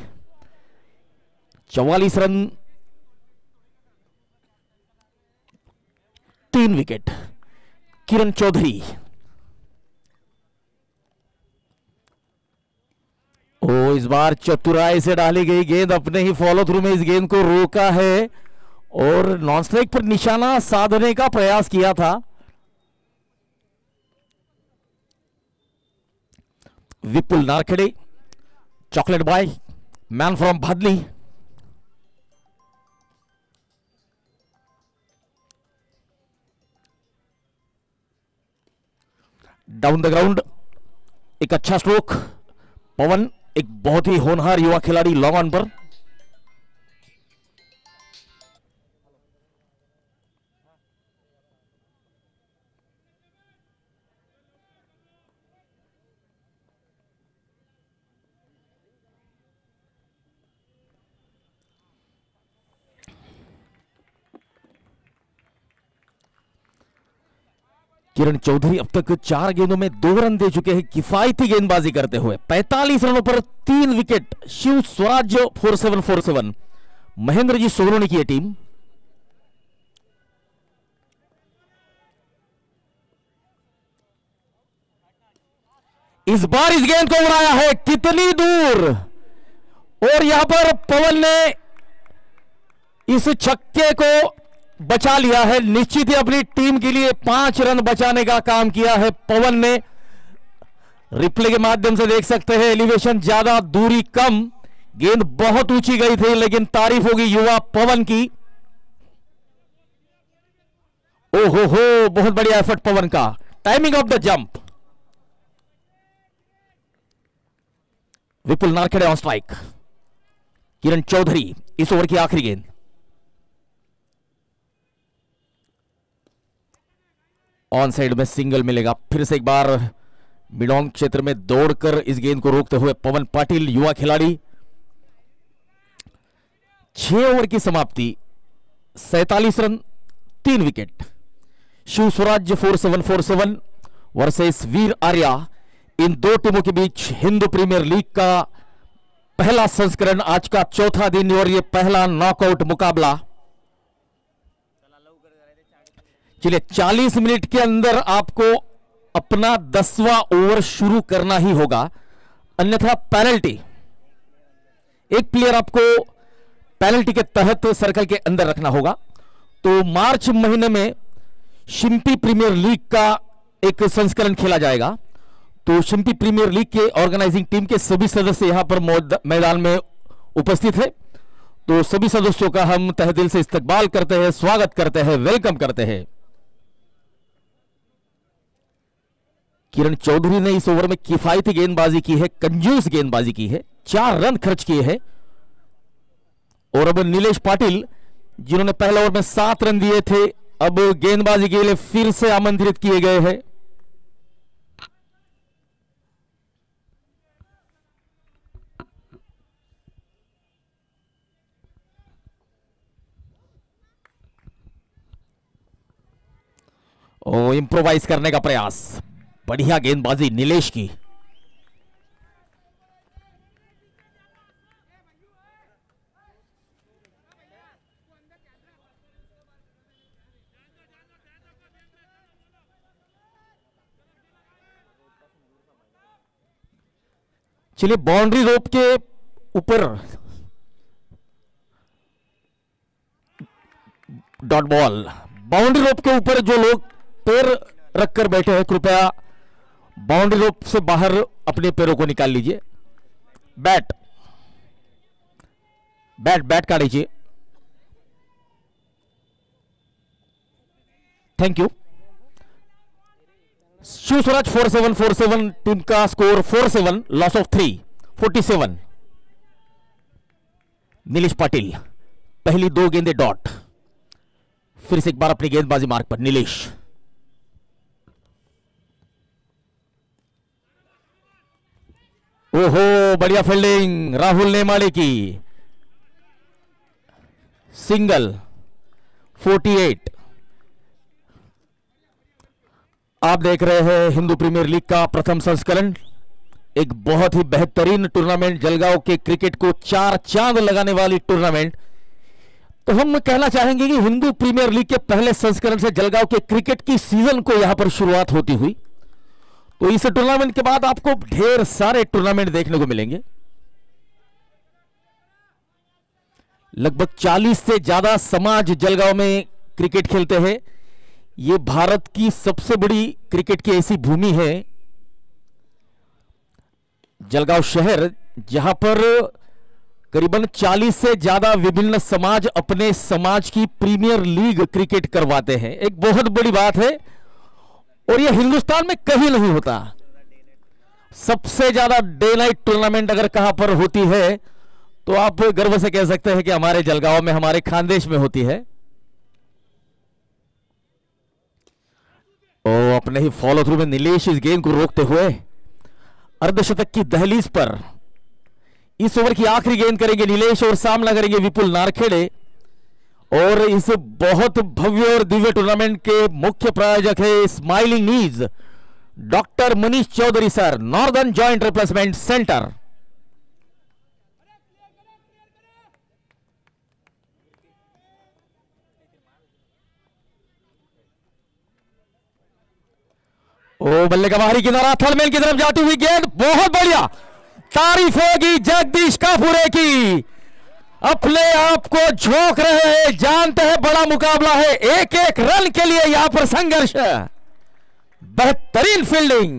44 रन 3 विकेट. किरण चौधरी. इस बार चतुराई से डाली गई गेंद अपने ही फॉलो थ्रू में इस गेंद को रोका है और नॉन स्ट्राइक पर निशाना साधने का प्रयास किया था. Vipul Narkhede, chocolate boy, man from Bhadli. Down the ground एक अच्छा स्ट्रोक। पवन एक बहुत ही होनहार युवा खिलाड़ी लॉन्ग ऑन पर। किरण चौधरी अब तक 4 गेंदों में 2 रन दे चुके हैं, किफायती गेंदबाजी करते हुए 45 रनों पर 3 विकेट। शिव स्वराज 4747, महेंद्र जी सोनोनी की टीम। इस बार इस गेंद को उड़ाया है कितनी दूर, और यहां पर पवन ने इस छक्के को बचा लिया है। निश्चित ही अपनी टीम के लिए 5 रन बचाने का काम किया है पवन ने। रिप्ले के माध्यम से देख सकते हैं, एलिवेशन ज्यादा, दूरी कम, गेंद बहुत ऊंची गई थी, लेकिन तारीफ होगी युवा पवन की। ओहो हो, बहुत बढ़िया एफर्ट पवन का। Timing of the jump. Vipul Narkhede on strike. Kiran Chaudhari इस ओवर की आखिरी गेंद। ऑन साइड में सिंगल मिलेगा। फिर से एक बार मिड ऑन क्षेत्र में दौड़कर इस गेंद को रोकते हुए पवन पाटिल युवा खिलाड़ी। 6 ओवर की समाप्ति, 47 run 3 wicket. Shiv Swaraj 4747 versus Veer Arya. इन 2 टीमों के बीच हिंदू प्रीमियर लीग का पहला संस्करण, आज का चौथा दिन और ये पहला नॉकआउट मुकाबला। चलिए 40 मिनट के अंदर आपको अपना 10वां ओवर शुरू करना ही होगा, अन्यथा पेनल्टी। एक प्लेयर आपको पेनल्टी के तहत सर्कल के अंदर रखना होगा। तो मार्च महीने में शिम्पी प्रीमियर लीग का एक संस्करण खेला जाएगा। तो शिम्पी प्रीमियर लीग के ऑर्गेनाइजिंग टीम के सभी सदस्य यहां पर मैदान में उपस्थित है। तो सभी सदस्यों का हम तहे दिल से इस्तकबाल करते हैं, स्वागत करते हैं, वेलकम करते हैं। किरण चौधरी ने इस ओवर में किफायती गेंदबाजी की है, कंजूस गेंदबाजी की है, 4 रन खर्च किए हैं। और अब नीलेश पाटिल, जिन्होंने पहले ओवर में 7 रन दिए थे, अब गेंदबाजी के लिए फिर से आमंत्रित किए गए हैं। ओ, इंप्रोवाइज करने का प्रयास, बढ़िया गेंदबाजी नीलेश की। चलिए बाउंड्री रोप के ऊपर डॉट बॉल, बाउंड्री रोप के ऊपर जो लोग पैर रखकर बैठे हैं, कृपया बाउंड्री रोप से बाहर अपने पैरों को निकाल लीजिए। बैट बैट बैट काटिए। Thank you. Shiv Swaraj 4747, team का score 47, loss of 3, 47। Nilesh Patil पहली 2 गेंदे डॉट। फिर से एक बार अपनी गेंदबाजी मार्ग पर नीलेश। ओहो, बढ़िया फील्डिंग राहुल नेमाड़े की। सिंगल 48। आप देख रहे हैं हिंदू प्रीमियर लीग का प्रथम संस्करण, एक बहुत ही बेहतरीन टूर्नामेंट, जलगांव के क्रिकेट को 4 चांद लगाने वाली टूर्नामेंट। तो हम कहना चाहेंगे कि हिंदू प्रीमियर लीग के पहले संस्करण से जलगांव के क्रिकेट की सीजन को यहां पर शुरुआत होती हुई। तो इस टूर्नामेंट के बाद आपको ढेर सारे टूर्नामेंट देखने को मिलेंगे। लगभग 40 से ज्यादा समाज जलगांव में क्रिकेट खेलते हैं। ये भारत की सबसे बड़ी क्रिकेट की ऐसी भूमि है जलगांव शहर, जहां पर करीबन 40 से ज्यादा विभिन्न समाज अपने समाज की प्रीमियर लीग क्रिकेट करवाते हैं। एक बहुत बड़ी बात है और यह हिंदुस्तान में कहीं नहीं होता। सबसे ज्यादा डे नाइट टूर्नामेंट अगर कहां पर होती है तो आप गर्व से कह सकते हैं कि हमारे जलगांव में, हमारे खानदेश में होती है। और अपने ही फॉलो थ्रू में नीलेश इस गेंद को रोकते हुए अर्धशतक की दहलीज पर इस ओवर की आखिरी गेंद करेंगे नीलेश और सामना करेंगे विपुल नारखेड़े। और इस बहुत भव्य और दिव्य टूर्नामेंट के मुख्य प्रायोजक है smiling knees, doctor Manish Chaudhari sir, northern joint replacement centre. ओ बल्ले का बाहरी किनारा, थलमेल की तरफ जाती हुई गेंद, बहुत बढ़िया, तारीफ होगी जगदीश काफूरे की। अपने आप को झोंक रहे हैं, जानते हैं बड़ा मुकाबला है, एक एक रन के लिए यहां पर संघर्ष। बेहतरीन फील्डिंग,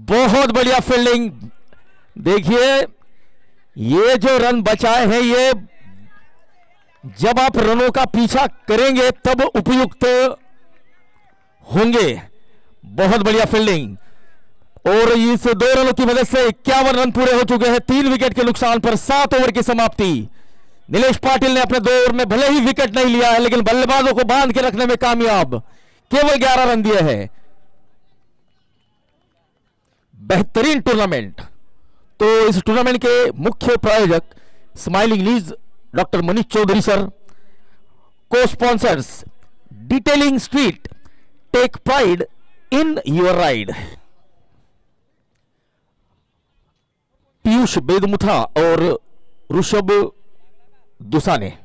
बहुत बढ़िया फील्डिंग। देखिए ये जो रन बचाए हैं, ये जब आप रनों का पीछा करेंगे तब उपयुक्त होंगे। बहुत बढ़िया फील्डिंग और इस 2 रनों की मदद से 51 रन पूरे हो चुके हैं 3 विकेट के नुकसान पर। 7 ओवर की समाप्ति। नीलेश पाटिल ने अपने 2 ओवर में भले ही विकेट नहीं लिया है लेकिन बल्लेबाजों को बांध के रखने में कामयाब, केवल 11 रन दिए हैं। बेहतरीन टूर्नामेंट। तो इस टूर्नामेंट के मुख्य प्रायोजक smiling knees doctor Manish Chaudhari sir, को sponsors detailing street, take pride in your ride, Piyush Bedmutha और ऋषभ दुसाने।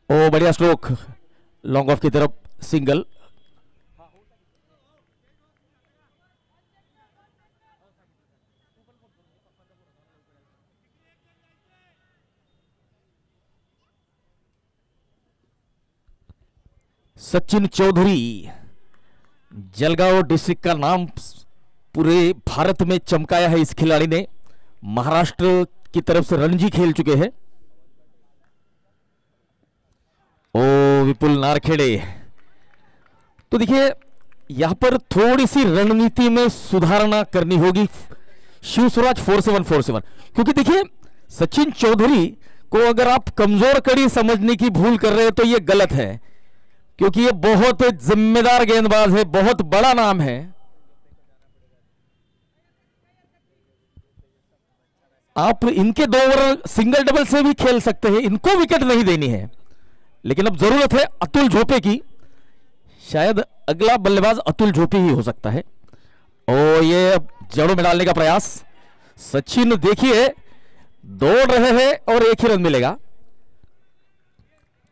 ओ बढ़िया स्ट्रोक, लॉन्ग ऑफ की तरफ सिंगल। सचिन चौधरी, जलगांव डिस्ट्रिक्ट का नाम पूरे भारत में चमकाया है इस खिलाड़ी ने। महाराष्ट्र की तरफ से रणजी खेल चुके हैं। ओ विपुल नारखेड़े। तो देखिए यहां पर थोड़ी सी रणनीति में सुधारणा करनी होगी शिव स्वराज 4747, क्योंकि देखिए सचिन चौधरी को अगर आप कमजोर कड़ी समझने की भूल कर रहे हैं तो यह गलत है, क्योंकि ये बहुत जिम्मेदार गेंदबाज है, बहुत बड़ा नाम है। आप इनके 2 ओवर सिंगल डबल से भी खेल सकते हैं, इनको विकेट नहीं देनी है। लेकिन अब जरूरत है अतुल झोपे की, शायद अगला बल्लेबाज अतुल झोपे ही हो सकता है। और ये जड़ों में डालने का प्रयास, सचिन देखिए दौड़ रहे हैं और 1 ही रन मिलेगा।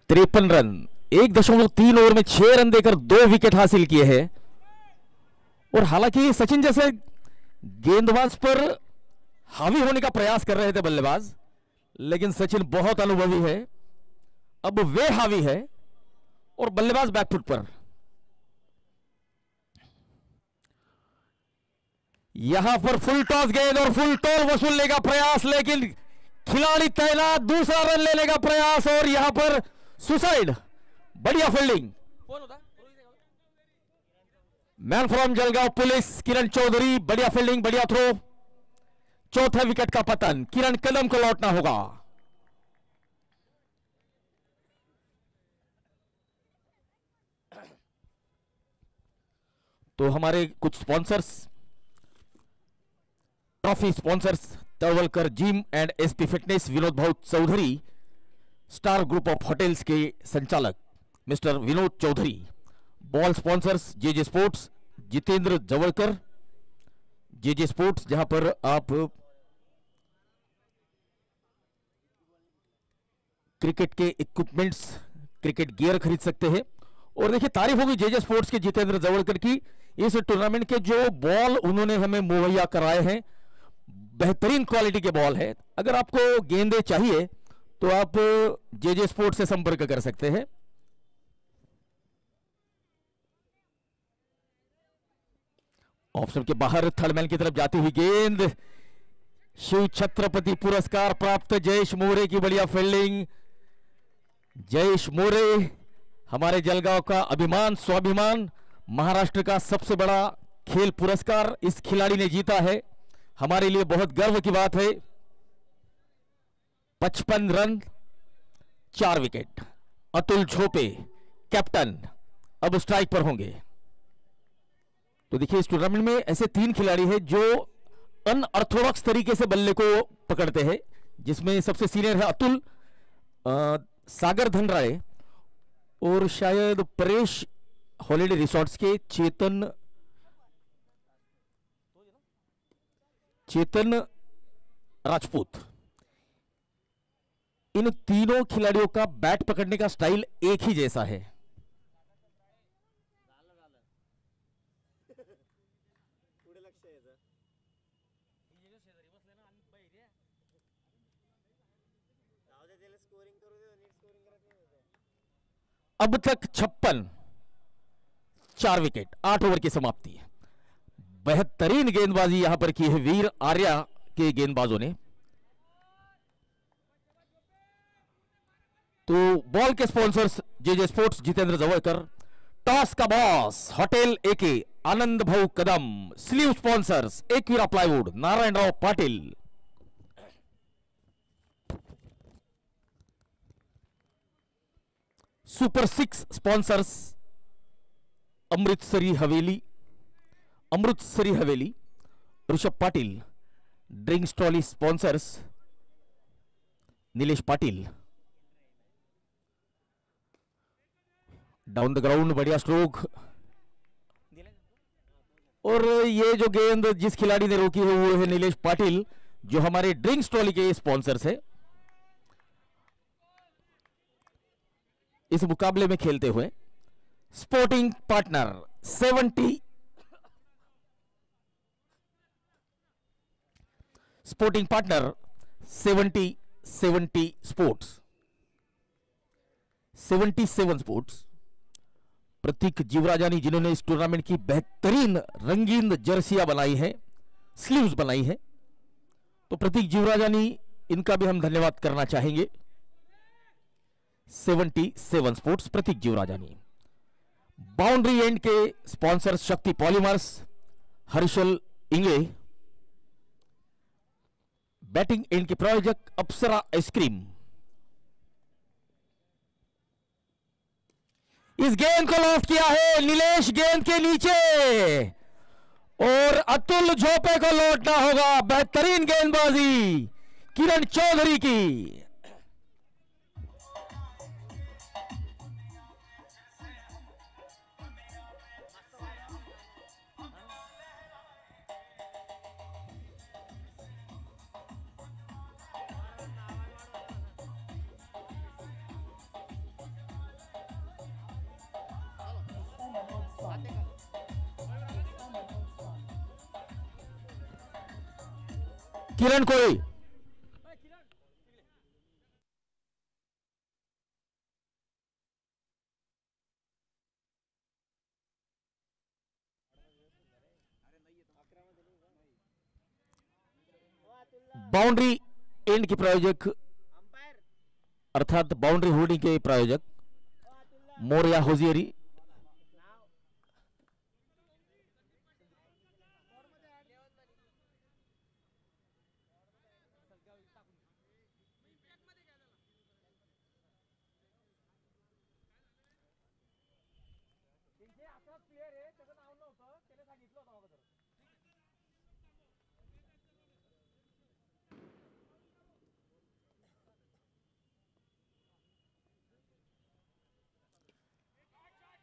53 रन, 1.3 ओवर में 6 रन देकर 2 विकेट हासिल किए हैं। और हालांकि सचिन जैसे गेंदबाज पर हावी होने का प्रयास कर रहे थे बल्लेबाज, लेकिन सचिन बहुत अनुभवी है, अब वे हावी है और बल्लेबाज बैकफुट पर। यहां पर फुल टॉस गेंद और फुल टॉल वसूलने का प्रयास, लेकिन खिलाड़ी तैनात, दूसरा रन लेने का प्रयास और यहां पर सुसाइड। बढ़िया fielding. Man from Jalgaon police Kiran Chaudhari, बढ़िया फील्डिंग, बढ़िया थ्रो। चौथे विकेट का पतन, किरण कदम को लौटना होगा। तो हमारे कुछ sponsors, trophy sponsors, Tawalkar gym and SP fitness, Vinod Bhau Chaudhari, star group of hotels के संचालक mister Vinod Chaudhari. Ball sponsors JJ sports, Jitendra Jawalkar, JJ sports, जहां पर आप क्रिकेट के इक्विपमेंट्स, क्रिकेट गियर खरीद सकते हैं। और देखिए, तारीफ होगी जेजे स्पोर्ट्स के जितेंद्र जवड़कर की, इस टूर्नामेंट के जो बॉल उन्होंने हमें मुहैया कराए हैं, बेहतरीन क्वालिटी के बॉल है। अगर आपको गेंदे चाहिए तो आप जेजे स्पोर्ट्स से संपर्क कर सकते हैं। ऑप्शन के बाहर थर्डमैन की तरफ जाती हुई गेंद, शिव छत्रपति पुरस्कार प्राप्त जयेश मोरे की बढ़िया फील्डिंग। जयेश मोरे हमारे जलगांव का अभिमान, स्वाभिमान, महाराष्ट्र का सबसे बड़ा खेल पुरस्कार इस खिलाड़ी ने जीता है, हमारे लिए बहुत गर्व की बात है। 55 रन, 4 विकेट। अतुल झोपे कैप्टन अब स्ट्राइक पर होंगे। तो देखिए, इस टूर्नामेंट में ऐसे 3 खिलाड़ी हैं जो अनऑर्थोडॉक्स तरीके से बल्ले को पकड़ते हैं, जिसमें सबसे सीनियर है अतुल, सागर धनराय और शायद Paresh holiday resorts K Chetan Rajput. In तीनों खिलाड़ियों का बैट पकड़ने का स्टाइल एक ही जैसा है। अब तक 56, 4 विकेट, 8 ओवर की समाप्ति है। बेहतरीन गेंदबाजी यहां पर की है वीर आर्या के गेंदबाजों ने। तो बॉल के sponsors JJ sports, Jitendra Jawadkar. Toss का boss hotel AK, Anand Bhau Kadam. Sleeve sponsors Ekvira plywood, Narayanrao Patil. Super 6 sponsors Amritsari Haveli, Rishabh Patil. Drink स्टॉली sponsors Nilesh Patil. Down the ground, बढ़िया स्ट्रोक। और ये जो गेंद जिस खिलाड़ी ने रोकी है वो है नीलेश पाटिल, जो हमारे ड्रिंक स्टॉली के स्पॉन्सर्स है। इस मुकाबले में खेलते हुए स्पोर्टिंग पार्टनर 70 स्पोर्ट्स, 77 स्पोर्ट्स। प्रतीक जीवराजानी, जिन्होंने इस टूर्नामेंट की बेहतरीन रंगीन जर्सियां बनाई है, स्लीव्स बनाई है, तो प्रतीक जीवराजानी, इनका भी हम धन्यवाद करना चाहेंगे। 77 स्पोर्ट्स, प्रतीक जीवराजानी। बाउंड्री एंड के स्पॉन्सर्स शक्ति पॉलीमर्स, हर्षल इंगे। बैटिंग एंड के प्रायोजक अप्सरा आइसक्रीम। इस गेंद को लॉफ्ट किया है नीलेश गेंद के नीचे, और अतुल झोपे को लौटना होगा। बेहतरीन गेंदबाजी किरण चौधरी की। किरण कोई बाउंड्री एंड के प्रायोजक अर्थात बाउंड्री होल्डिंग के प्रायोजक मोरिया होजियरी।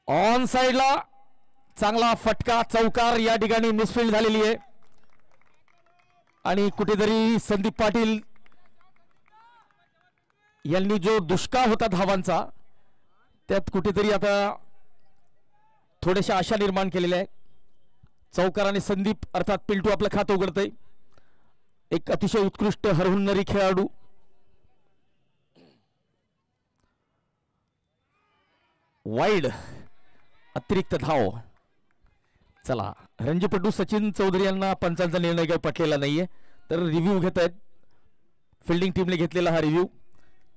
ऑन साइडला चांगला फटका, चौकार या ठिकाणी मिसफील्ड झालेली आहे, आणि कुठेतरी संदीप पाटील यांनी जो दुष्काळ होता धावांचा त्यात कुठेतरी आता थोड्याशा आशा निर्माण केलेल्या आहे. चौकार आणि संदीप अर्थात पिल्टू आपलं खातं उघडतंय. एक अतिशय उत्कृष्ट हरहुन्नरी खेळाडू. वाईड अतिरिक्त धाव. चला रणजीपटू सचिन चौधरी यांना पंचांचा निर्णय काही पटलेला नाहीये तर रिव्ह्यू घेत आहेत. फिल्डिंग टीमने घेतलेला हा रिव्ह्यू.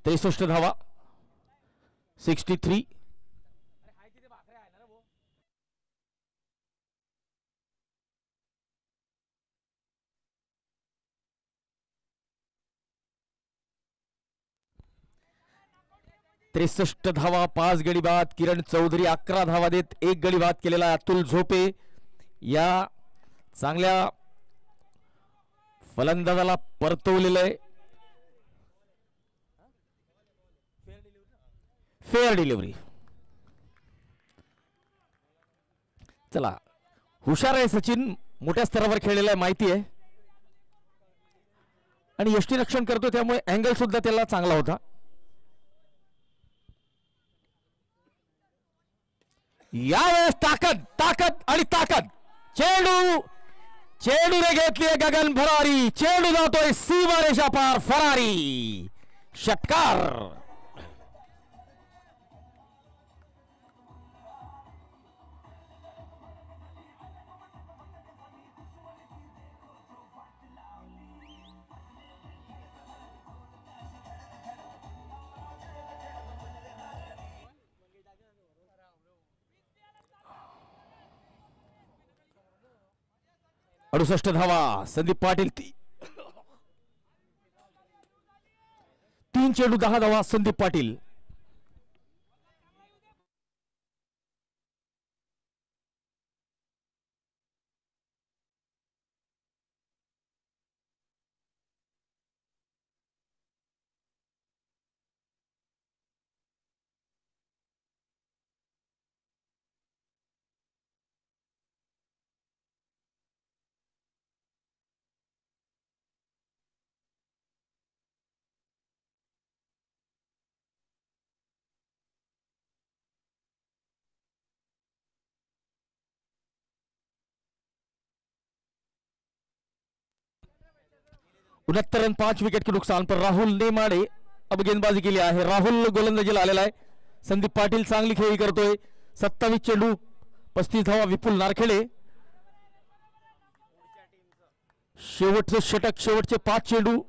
63 धावा 63. त्रेसष्ट धावा 5 गडी बाद. किरण चौधरी 11 धावा देत 1 गडी बाद केलेला अतुल झोपे या चांगल्या फलंदाजाला परतवलेलं आहे. Fair delivery. चला हुशार आहे सचिन. मोठ्या स्तरावर खेळलेला आहे माहिती आहे आणि यष्टीरक्षण करतो त्यामुळे अँगल सुद्धा त्याला चांगला होता. यावेळेस ताकद ताकद आणि ताकद. चेंडूने घेतली गगन भरारी. चेंडू जातोय सीमारेषा पार फरारी. षटकार. अडुसष्ट धावा संदीप पाटील. 3 चेंडू 10 धावा संदीप पाटील. उनहत्तर रन 5 विकेट के नुकसान पर राहुल नेमाडे अब गेंदबाजी के लिए आहे. राहुल गोलंदाजीला आलेला आहे. संदीप पाटील चांगली खेळी करतोय. 27 चेंडू 35 धावा. विपुल नारखेडे शेवटचं षटक. शेवटचे 5 चेंडू.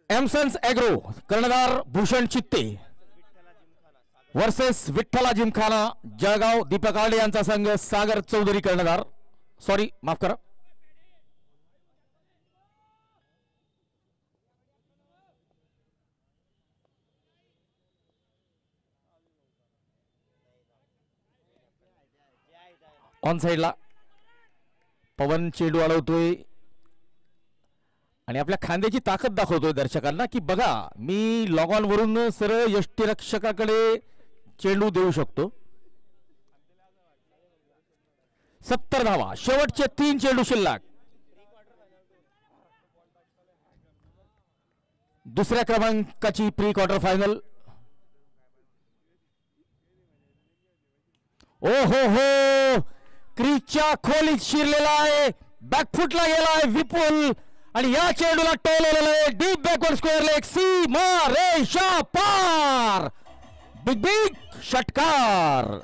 एमसन्स एग्रो कर्णधार भूषण चित्ते वर्सेस विठ्ठला जिमखाना जळगाव. दीपक आडे यांचा संघ. सागर चौधरी कर्णधार. सॉरी माफ करा. ऑन साइडला पवन चेंडू अडवतोय आणि आपल्या खांद्याची ताकद दाखवतोय दर्शकांना की बघा मी लॉग ऑन वरून सरळ यष्टीरक्षकाकडे चेंडू देऊ शकतो. 70 धावा. शेवटचे 3 चेंडू शिल्लक. दुसऱ्या क्रमांकाची प्री क्वार्टर फायनल. ओ हो क्रीजच्या खोलीत शिरलेला आहे. बॅकफुटला गेलाय विपुल आणि या चेंडूला टोलवलेलं आहे डीप बॅकवर्ड स्क्वेअर लेग. सीमारेषा पार. बिग बिग षटकार.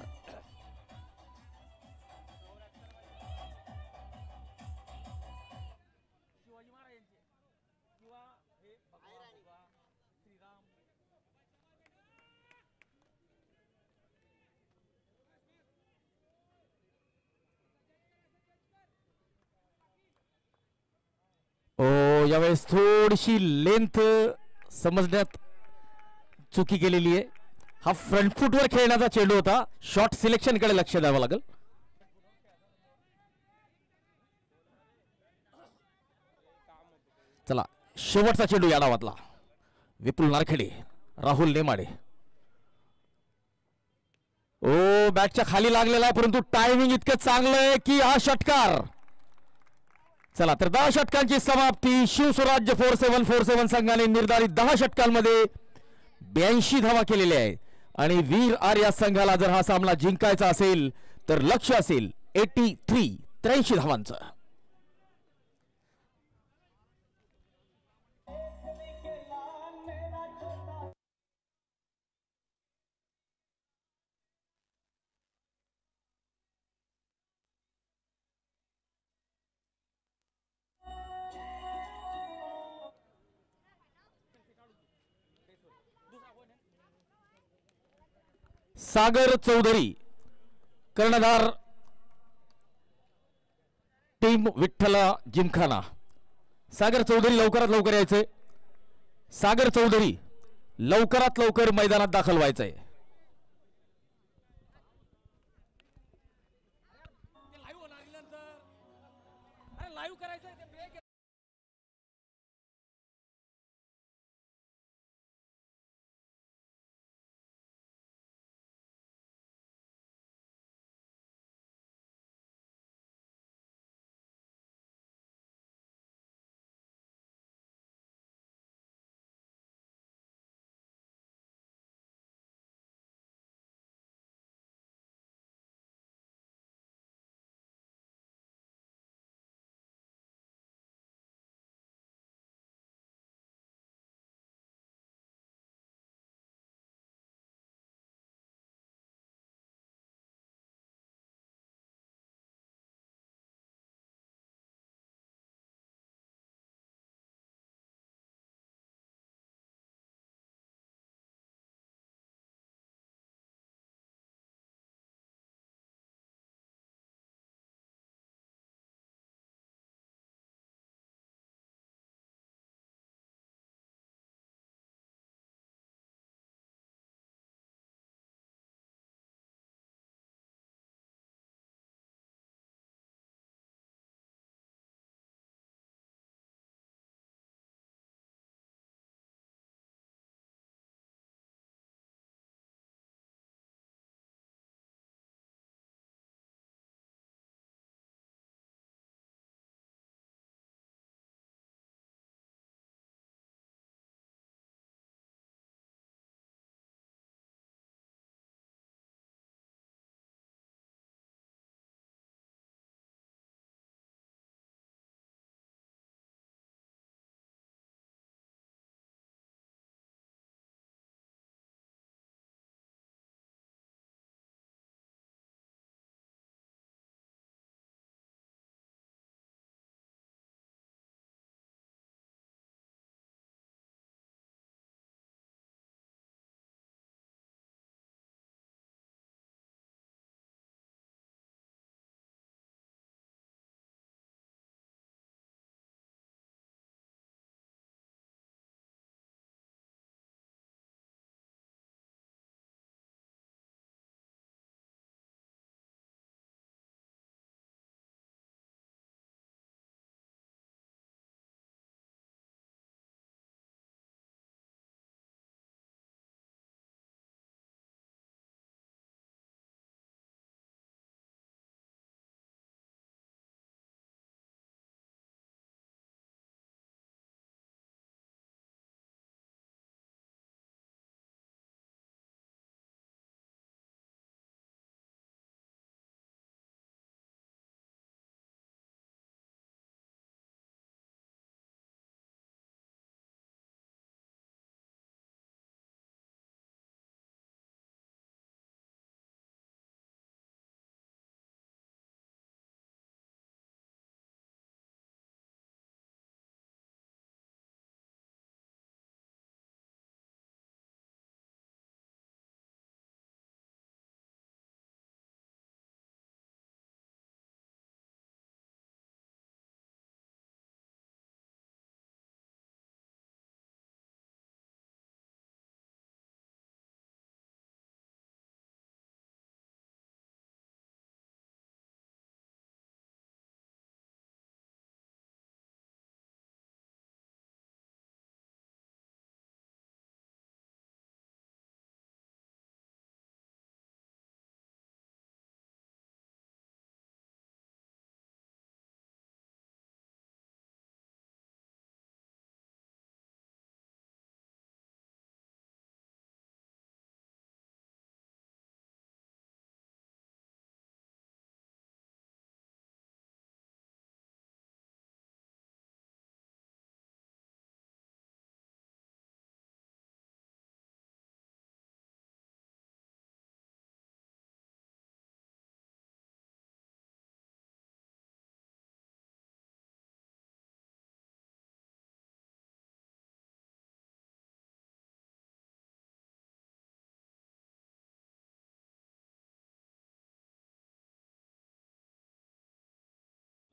यावेळेस थोडीशी लेंथ समजण्यात चुकी केलेली आहे. हा फ्रंट फुटवर खेळण्याचा चेंडू होता. शॉट सिलेक्शन कडे लक्ष द्यावं लागेल. चला शेवटचा चेंडू या डावातला. विपुल नारखेडे राहुल नेमाडे. ओ बॅटच्या खाली लागलेला आहे, परंतु टायमिंग इतकं चांगलं आहे की हा षटकार. चला तर 10 षटकांची समाप्ती. शिवस्वराज्य 4747 संघाने निर्धारित 10 षटकांमध्ये 82 धावा केलेल्या आहे आणि वीर आर्या संघाला जर हा सामना जिंकायचा असेल तर लक्ष असेल 83 धावांचं. सागर चौधरी कर्णधार टीम विठ्ठला जिमखाना. सागर चौधरी लवकरात लवकर यायचंय. सागर चौधरी लवकरात लवकर मैदानात दाखल व्हायचंय.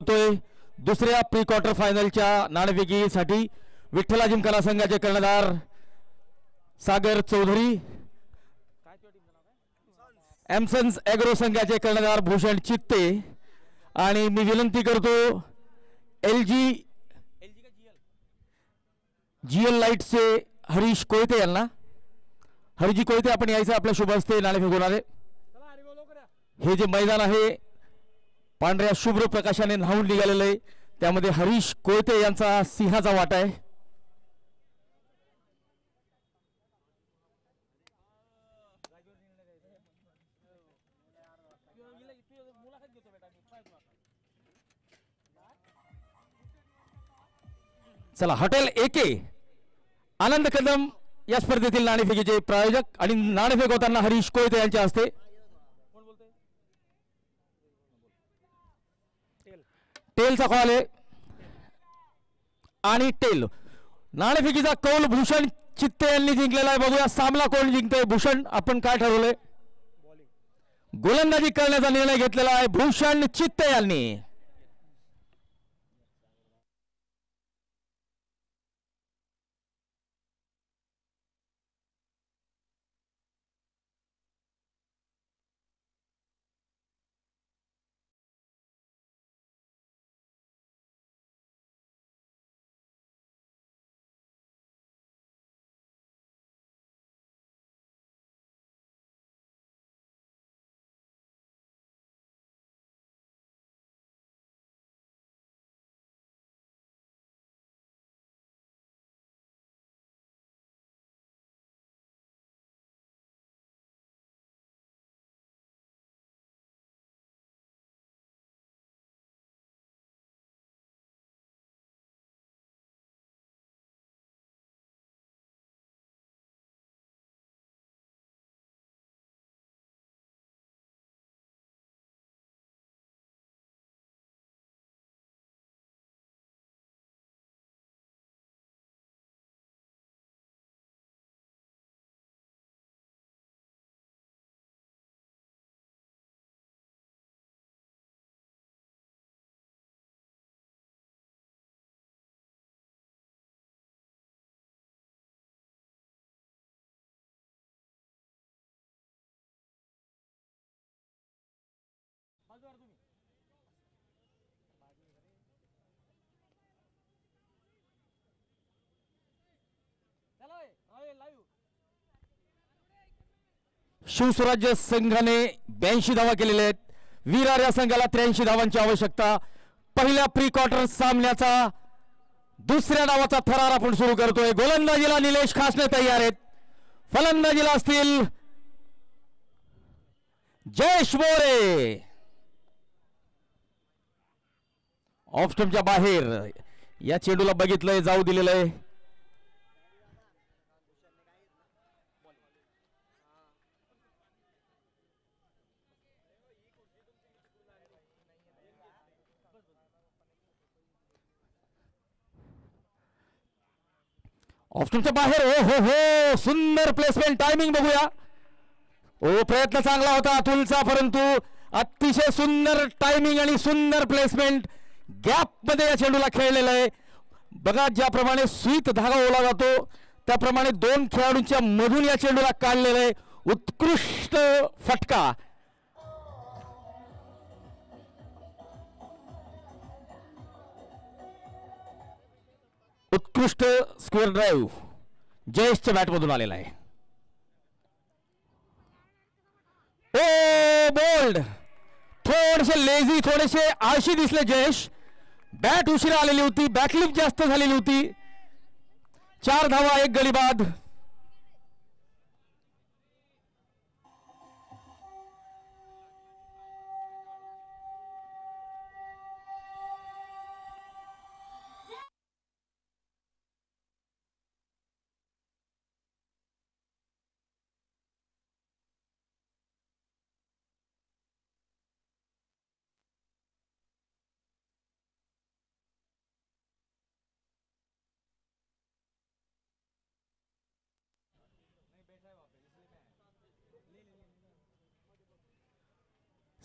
होतोय दुसऱ्या प्री क्वार्टर फायनलच्या नाणेफेकीसाठी विठ्ठला जिमखाना संघाचे कर्णधार सागर चौधरी, एमसन्स एग्रो संघाचे कर्णधार भूषण चित्ते आणि मी विनंती करतो जीएल लाईट्सचे हरीश कोयते यांना. हरीजी कोयते आपण यायचं आपल्या शुभ हस्ते नाणेफेक होणार आहे. हे जे मैदान आहे पांढऱ्या शुभ्र प्रकाशाने न्हावून निघालेलं आहे, त्यामध्ये हरीश कोयते यांचा सिंहाचा वाटा आहे. चला, हॉटेल एके आनंद कदम या स्पर्धेतील नाणेफेकीचे प्रायोजक आणि नाणेफेक होताना हरीश कोयते यांच्या हस्ते. टेलचा कॉल आहे आणि टेल नाणेफेकीचा कौल भूषण चित्ते यांनी जिंकलेला आहे. बघूया सामना कोण जिंकतोय. भूषण, आपण काय ठरवलंय? गोलंदाजी करण्याचा निर्णय घेतलेला आहे भूषण चित्ते यांनी. शिवस्वराज्य संघाने 82 धावा केलेल्या आहेत. विरार या संघाला 83 धावांची आवश्यकता. पहिल्या प्री क्वार्टर सामन्याचा दुसऱ्या डावाचा थरार आपण सुरू करतोय. गोलंदाजीला निलेश खासने तयार आहेत. फलंदाजीला असतील जयेश मोरे. ऑफ स्टंपच्या बाहेर या चेंडूला बघितलंय, जाऊ दिलेलं आहे. ऑप्शनच्या बाहेर. ओ हो हो, सुंदर प्लेसमेंट, टायमिंग बघूया. ओ, प्रयत्न चांगला होता अतुलचा, परंतु अतिशय सुंदर टायमिंग आणि सुंदर प्लेसमेंट. गॅप मध्ये या चेंडूला खेळलेलं आहे. बघा, ज्याप्रमाणे सुईत धागा ओला जातो त्याप्रमाणे दोन खेळाडूंच्या मधून या चेंडूला काढलेलं आहे. उत्कृष्ट फटका. उत्कृष्ट स्क्वेअर ड्राईव्ह जयेशच्या बॅटमधून आलेला आहे. ओ, बोल्ड. थोडेसे लेझी, थोडेसे आळशी दिसले जयेश. बॅट उशिरा आलेली होती, बॅटलिफ्ट जास्त झालेली होती. 4 धावा, 1 गडी बाद.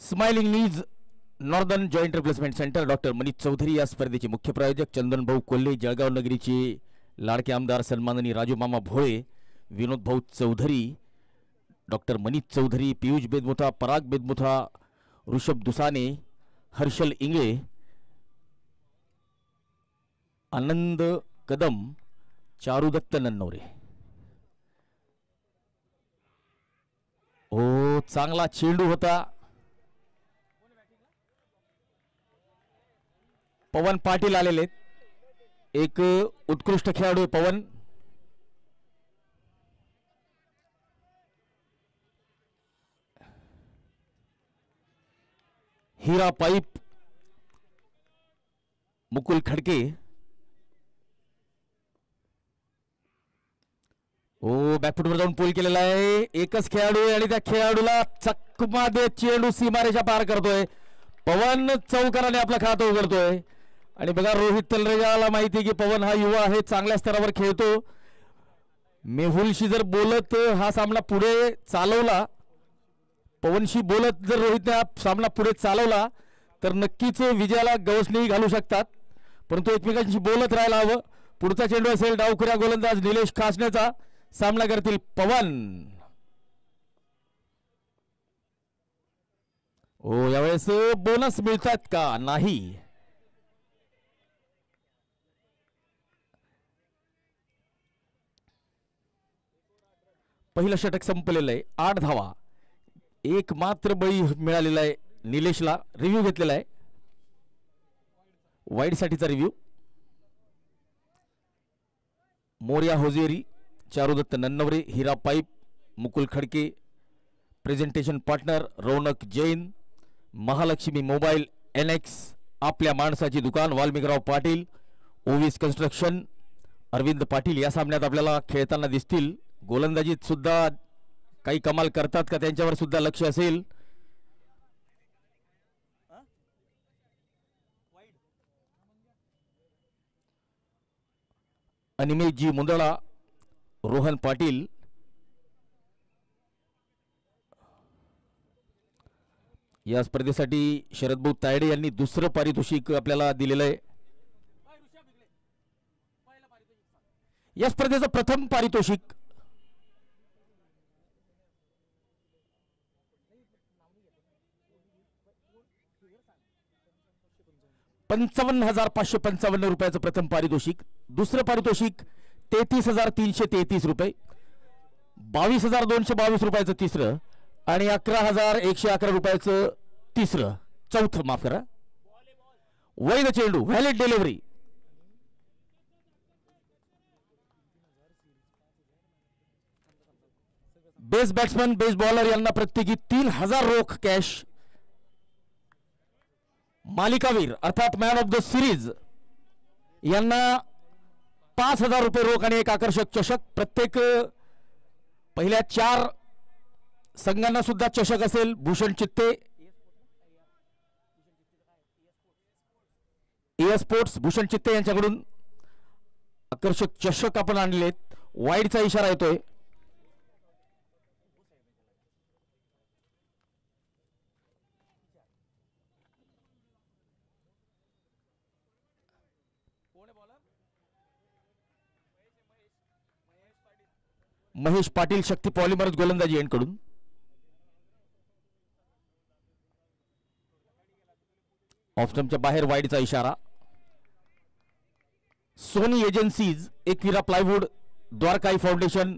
Smiling knees northern joint replacement centre doctor Manish Chaudhari या स्पर्धेचे मुख्य प्रायोजक, चंदन भाऊ कोल्हे जळगाव नगरीचे लाडके आमदार सन्माननीय राजू मामा भोळे, विनोद भाऊ चौधरी, डॉक्टर मनीष चौधरी, पियुष बेदमुथा, पराग बेदमुथा, ऋषभ दुसाने, हर्षल इंगळे, आनंद कदम, चारुदत्त नन्नवरे. ओ चांगला चेंडू होता. पवन पाटील आलेले, एक उत्कृष्ट खेळाडू पवन. हिरा पाईप मुकुल खडके. ओ बॅकफुटवर जाऊन पोल केलेला आहे. एकच खेळाडू आहे आणि त्या खेळाडूला चकमा देत चेंडू सीमारेषा पार करतोय. पवन चौकाराने आपलं खातं उघडतोय. आणि बघा रोहित तलरेजाला माहिती की पवन हा युवा आहे, चांगल्या स्तरावर खेळतो. मेहुलशी जर बोलत हा सामना पुढे चालवला, पवनशी बोलत जर रोहितने हा सामना पुढे चालवला तर नक्कीच विजयाला गवसणी घालू शकतात. परंतु एकमेकांशी बोलत राहायला हवं. पुढचा चेंडू असेल डावखुऱ्या गोलंदाज निलेश खासनेचा. सामना करतील पवन. ओ यावेळेस बोनस मिळतात का? नाही. पहिलं षटक संपलेलं आहे. 8 धावा, एक मात्र बळी मिळालेला आहे निलेशला. रिव्ह्यू घेतलेला आहे, वाईड साठीचा review. Morya hosiery, Charudatt Nannaware, Hira pipe, Mukul Khadke. Presentation partner Raunak Jain, Mahalakshmi mobile, NX, आपल्या माणसाची दुकान, वाल्मिकराव पाटील, ओवीस कन्स्ट्रक्शन, अरविंद पाटील या सामन्यात आपल्याला खेळताना दिसतील. गोलंदाजीत सुद्धा काही कमाल करतात का त्यांच्यावर सुद्धा लक्ष असेल. अनिमेशजी मुंदडा, रोहन पाटील. या स्पर्धेसाठी शरदभाऊ तायडे यांनी दुसरं पारितोषिक आपल्याला दिलेलं आहे. या स्पर्धेचं प्रथम पारितोषिक 55,555 रुपयाचं प्रथम पारितोषिक. दुसरं पारितोषिक 33,333 रुपये, 22,222 रुपयाचं तिसरं आणि 11,111 रुपयाचं तिसरं चौथं. माफ करा, वैध चेंडू, valid delivery. Base batsman, base bowler यांना प्रत्येकी 3,000 रोख कॅश. मालिकावीर अर्थात मॅन ऑफ द सिरीज यांना 5,000 रुपये रोख आणि एक आकर्षक चषक. प्रत्येक पहिल्या 4 संघांना सुद्धा चषक असेल. भूषण चित्ते, एस स्पोर्ट्स, भूषण चित्ते यांच्याकडून आकर्षक चषक आपण आणलेत. वाईडचा इशारा येतोय. महेश पाटील, शक्ती पॉलिमर्स गोलंदाजी यांकडून. ऑफ स्टंपच्या बाहेर वाईडचा इशारा. Sony agencies, Ekvira plywood, Dwarkai foundation,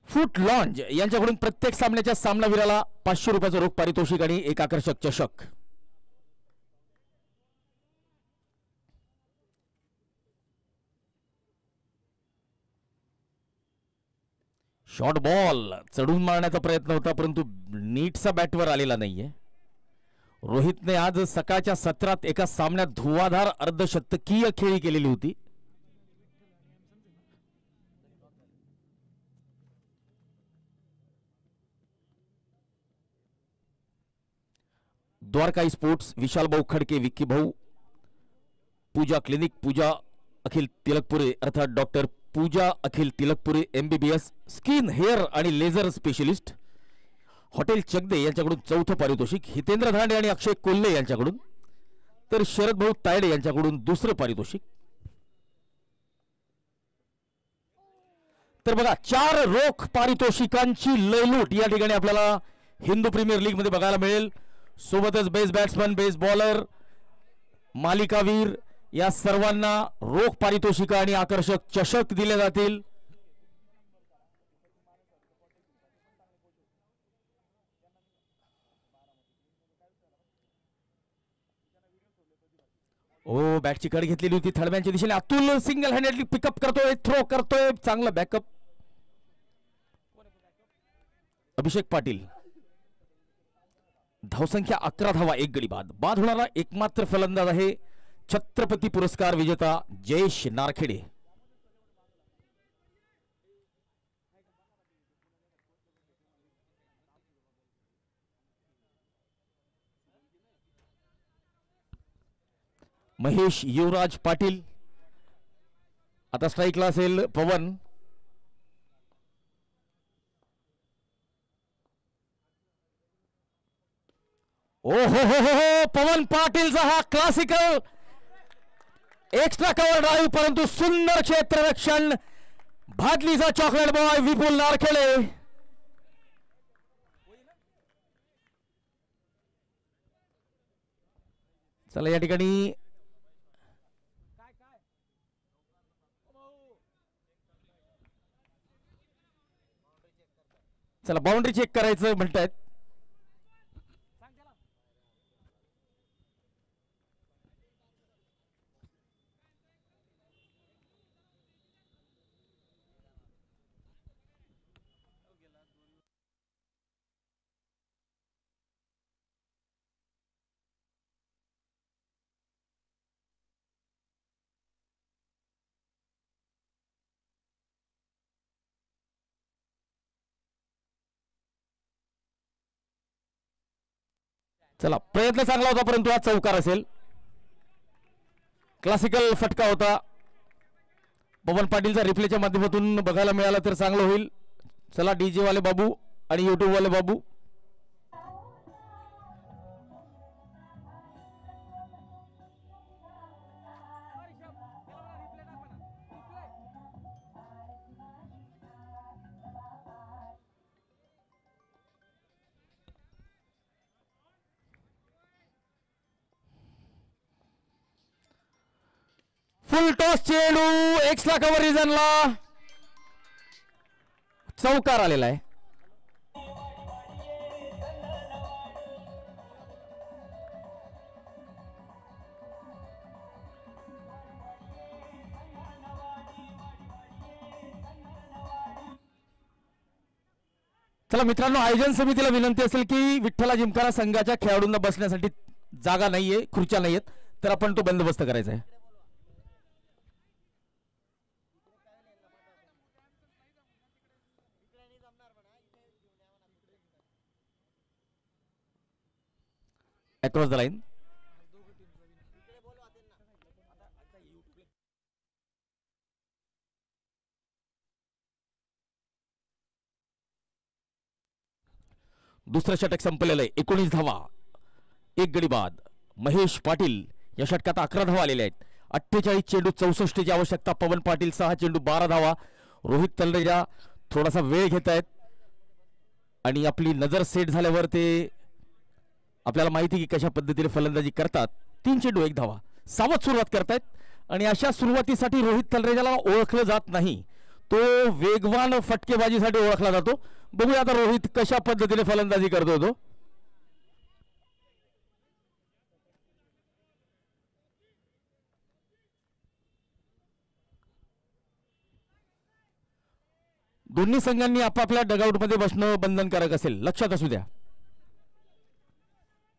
foot lounge यांच्याकडून प्रत्येक सामन्याच्या सामनावीराला 500 रुपयाचं रोख पारितोषिक आणि एक आकर्षक चषक. शॉर्ट बॉल चढून मारण्याचा प्रयत्न होता परंतु नीटचा बॅटवर आलेला नाहीये. रोहितने आज सकाळच्या सत्रात एका सामन्यात धुवाधार अर्धशतकीय खेळी केलेली होती. द्वारकाई स्पोर्ट्स, विशाल भाऊ खडके, विक्की भाऊ, पूजा क्लिनिक, पूजा अखिल तिलकपुरे अर्थात डॉक्टर पूजा अखिल तिलकपुरे MBBS, स्किन हेअर आणि लेझर स्पेशलिस्ट. हॉटेल चगदे यांच्याकडून चौथं पारितोषिक, हितेंद्र धांडे आणि अक्षय कोल्हे यांच्याकडून, तर शरद भाऊ तायडे यांच्याकडून दुसरं पारितोषिक. तर बघा 4 रोख पारितोषिकांची लयलूट या ठिकाणी आपल्याला हिंदू प्रीमियर लीग मध्ये बघायला मिळेल. सोबतच बेस्ट बॅट्समन, बेस्ट बॉलर, मालिकावीर या सर्वांना रोख पारितोषिक आणि आकर्षक चषक दिले जातील. ओ बॅटची कड घेतलेली होती थडब्यांच्या दिशेने. अतुल सिंगल हँडेडली पिकअप करतोय, थ्रो करतोय, चांगला बॅकअप. अभिषेक पाटील, धावसंख्या 11 धावा, 1 गडी बाद. बाद होणारा एकमात्र फलंदाज आहे छत्रपती पुरस्कार विजेता जयेश नारखेडे. महेश युवराज पाटील, आता स्ट्राईकला असेल पवन. ओ हो पवन पाटीलचा हा क्लासिकल एक्स्ट्रा कव्हर ड्राईव्ह, परंतु सुंदर क्षेत्ररक्षण. भादलीचा चॉकलेट बॉय विपुल नारखेडे. चला या ठिकाणी चला बाउंड्री चेक करायचं म्हणतायत. चला प्रयत्न चांगला होता, परंतु हा चौकार असेल. क्लासिकल फटका होता. पवन पाटीलचा रिप्लेच्या माध्यमातून बघायला मिळाला तर चांगलं होईल. चला डीजे वाले बाबू आणि युट्यूब वाले बाबू, फुल टॉस चेंडू एक्स्ट्रा कव्हर रिजनला चौकार आलेला आहे. चला मित्रांनो, आयोजन समितीला विनंती असेल की विठ्ठला जिमखाना संघाच्या खेळाडूंना बसण्यासाठी जागा नाहीये, खुर्च्या नाहीयेत, तर आपण तो बंदोबस्त करायचा आहे. Across the line. दुसरं षटक संपलेलं आहे. 19 धावा, 1 गडी बाद. महेश पाटील या षटकात 11 धावा आलेल्या आहेत. 48 चेंडू 64 ची आवश्यकता. पवन पाटील 6 चेंडू 12 धावा. रोहित तलरेजा थोडासा वेळ घेत आहेत आणि आपली नजर सेट झाल्यावर ते आपल्याला माहिती की कशा पद्धतीने फलंदाजी करतात. 3 चेंडू 1 धावा. सावध सुरुवात करतायत आणि अशा सुरुवातीसाठी रोहित तलरेजाला ओळखलं जात नाही, तो वेगवान फटकेबाजीसाठी ओळखला जातो. बघूया आता रोहित कशा पद्धतीने फलंदाजी करतो तो. दोन्ही संघांनी आपापल्या डगआउटमध्ये बसणं बंधनकारक असेल, लक्षात असू द्या.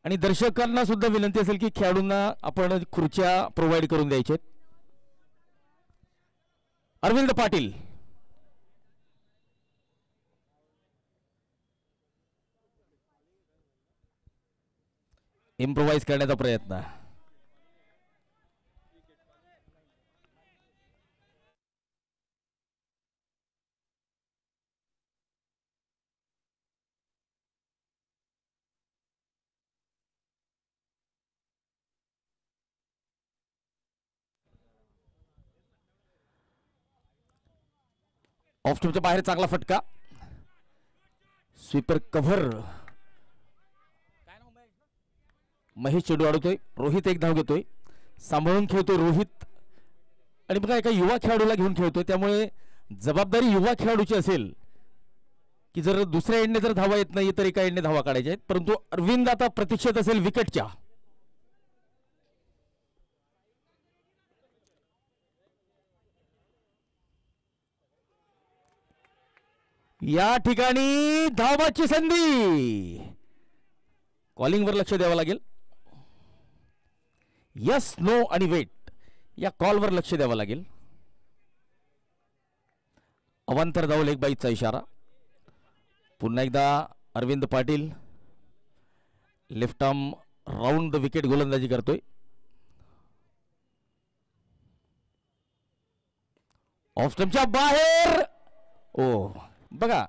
आणि दर्शकांना सुद्धा विनंती असेल की खेळाडूंना आपण खुर्च्या प्रोव्हाइड करून द्यायचे. अरविंद पाटील, इम्प्रोवाइज करण्याचा प्रयत्न. ऑफ स्टंपच्या बाहेर चांगला फटका, स्वीपर कव्हर. महेश चेंडू अडवतोय, रोहित एक धाव घेतोय, सांभाळून खेळतोय रोहित. आणि बघा एका युवा खेळाडूला घेऊन खेळतोय, त्यामुळे जबाबदारी युवा खेळाडूची असेल की जर दुसऱ्या एंडने जर धावा येत नाही तर एका एंडने धावा काढायच्या आहेत. परंतु अरविंद आता प्रतीक्षेत असेल विकेटच्या. या ठिकाणी धावाची संधी, कॉलिंगवर लक्ष द्यावं लागेल. यस नो आणि वेट या कॉलवर लक्ष द्यावं लागेल. अवांतर धाव लेग बाईचा इशारा. पुन्हा एकदा Arvind Patil left arm round the wicket गोलंदाजी करतोय. ऑफ स्टंपच्या बाहेर. ओ बघा,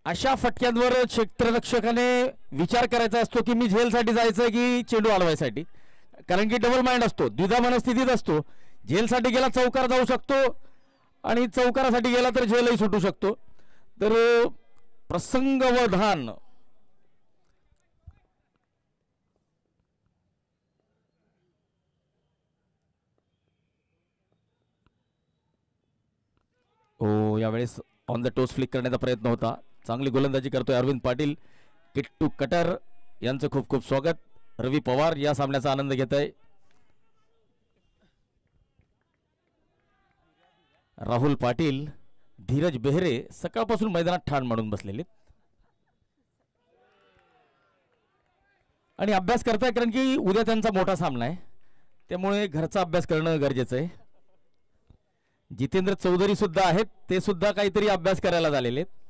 अशा फटक्यांवर क्षेत्ररक्षकाने विचार करायचा असतो की मी झेलसाठी जायचं की चेंडू अडवायसाठी, कारण की डबल माइंड असतो, द्विधा मनस्थितीत असतो. झेलसाठी गेला चौकार जाऊ शकतो आणि चौकारासाठी गेला तर झेलही सुटू शकतो. तर प्रसंगवधान. ओ यावेळेस ऑन द टोस फ्लिक करण्याचा प्रयत्न होता. चांगली गोलंदाजी करतोय अरविंद पाटील. किट्टू कटर यांचं खूप खूप स्वागत. रवी पवार या सामन्याचा आनंद घेत आहे. राहुल पाटील, धीरज बेहरे सकाळपासून मैदानात ठाण मांडून बसलेले आणि अभ्यास करताय, कारण की उद्या त्यांचा मोठा सामना आहे, त्यामुळे घरचा अभ्यास करणं गरजेचं आहे. जितेंद्र चौधरी सुद्धा आहेत, ते सुद्धा काहीतरी अभ्यास करायला झालेले आहेत.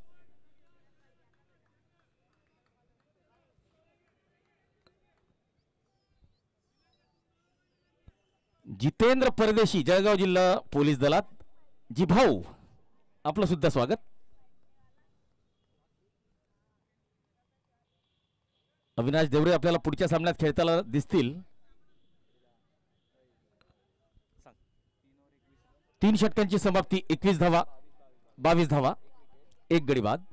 जितेंद्र परदेशी, जळगाव जिल्हा पोलीस दलात. जी भाऊ, आपलं सुद्धा स्वागत. अविनाश देवरे आपल्याला पुढच्या सामन्यात खेळताना दिसतील. 3 षटकांची समाप्ती, 21 धावा, 22 धावा, 1 गडी बाद,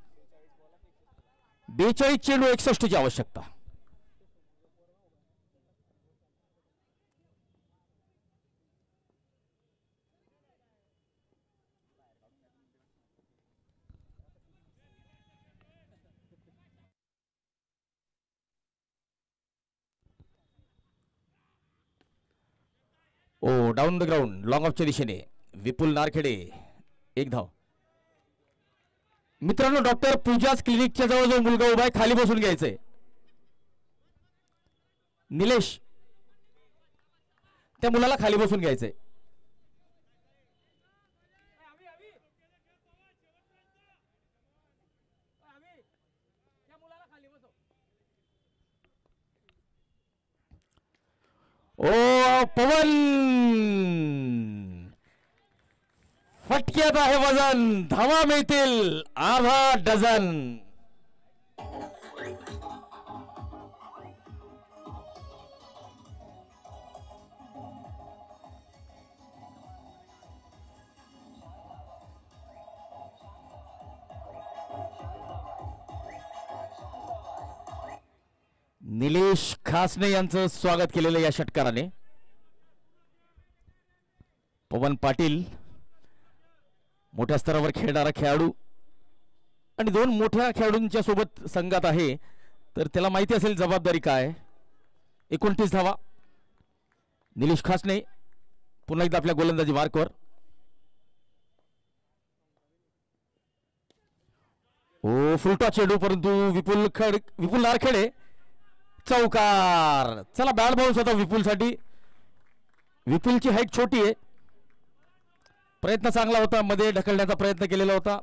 42 चेंडू, 61 ची आवश्यकता. ओ डाऊन द ग्राउंड, लॉंग ऑफच्या दिशेने विपुल नारखेडे, 1 धाव. मित्रांनो, डॉक्टर पूजाज क्लिनिकच्या जवळ जो मुलगा उभा आहे खाली बसून घ्यायचंय. निलेश, त्या मुलाला खाली बसून घ्यायचंय. ओ पवन, फटक्यात आहे वजन, धावा मिळतील अर्धा डझन. निलेश खासने यांचं स्वागत केलेलं या षटकाराने. पवन पाटील मोठ्या स्तरावर खेळणारा खेळाडू आणि 2 मोठ्या खेळाडूंच्या सोबत संघात आहे, तर त्याला माहिती असेल जबाबदारी काय. 29 धावा. निलेश खासने पुन्हा एकदा आपल्या गोलंदाजी मार्कवर. ओ फुलटा चेंडू, परंतु विपुल नारखेडे चौकार. चला बॅट बाउन्स होता विपुलसाठी. विपुलची हाईट छोटी आहे, प्रयत्न चांगला होता, मध्ये ढकलण्याचा प्रयत्न केलेला होता.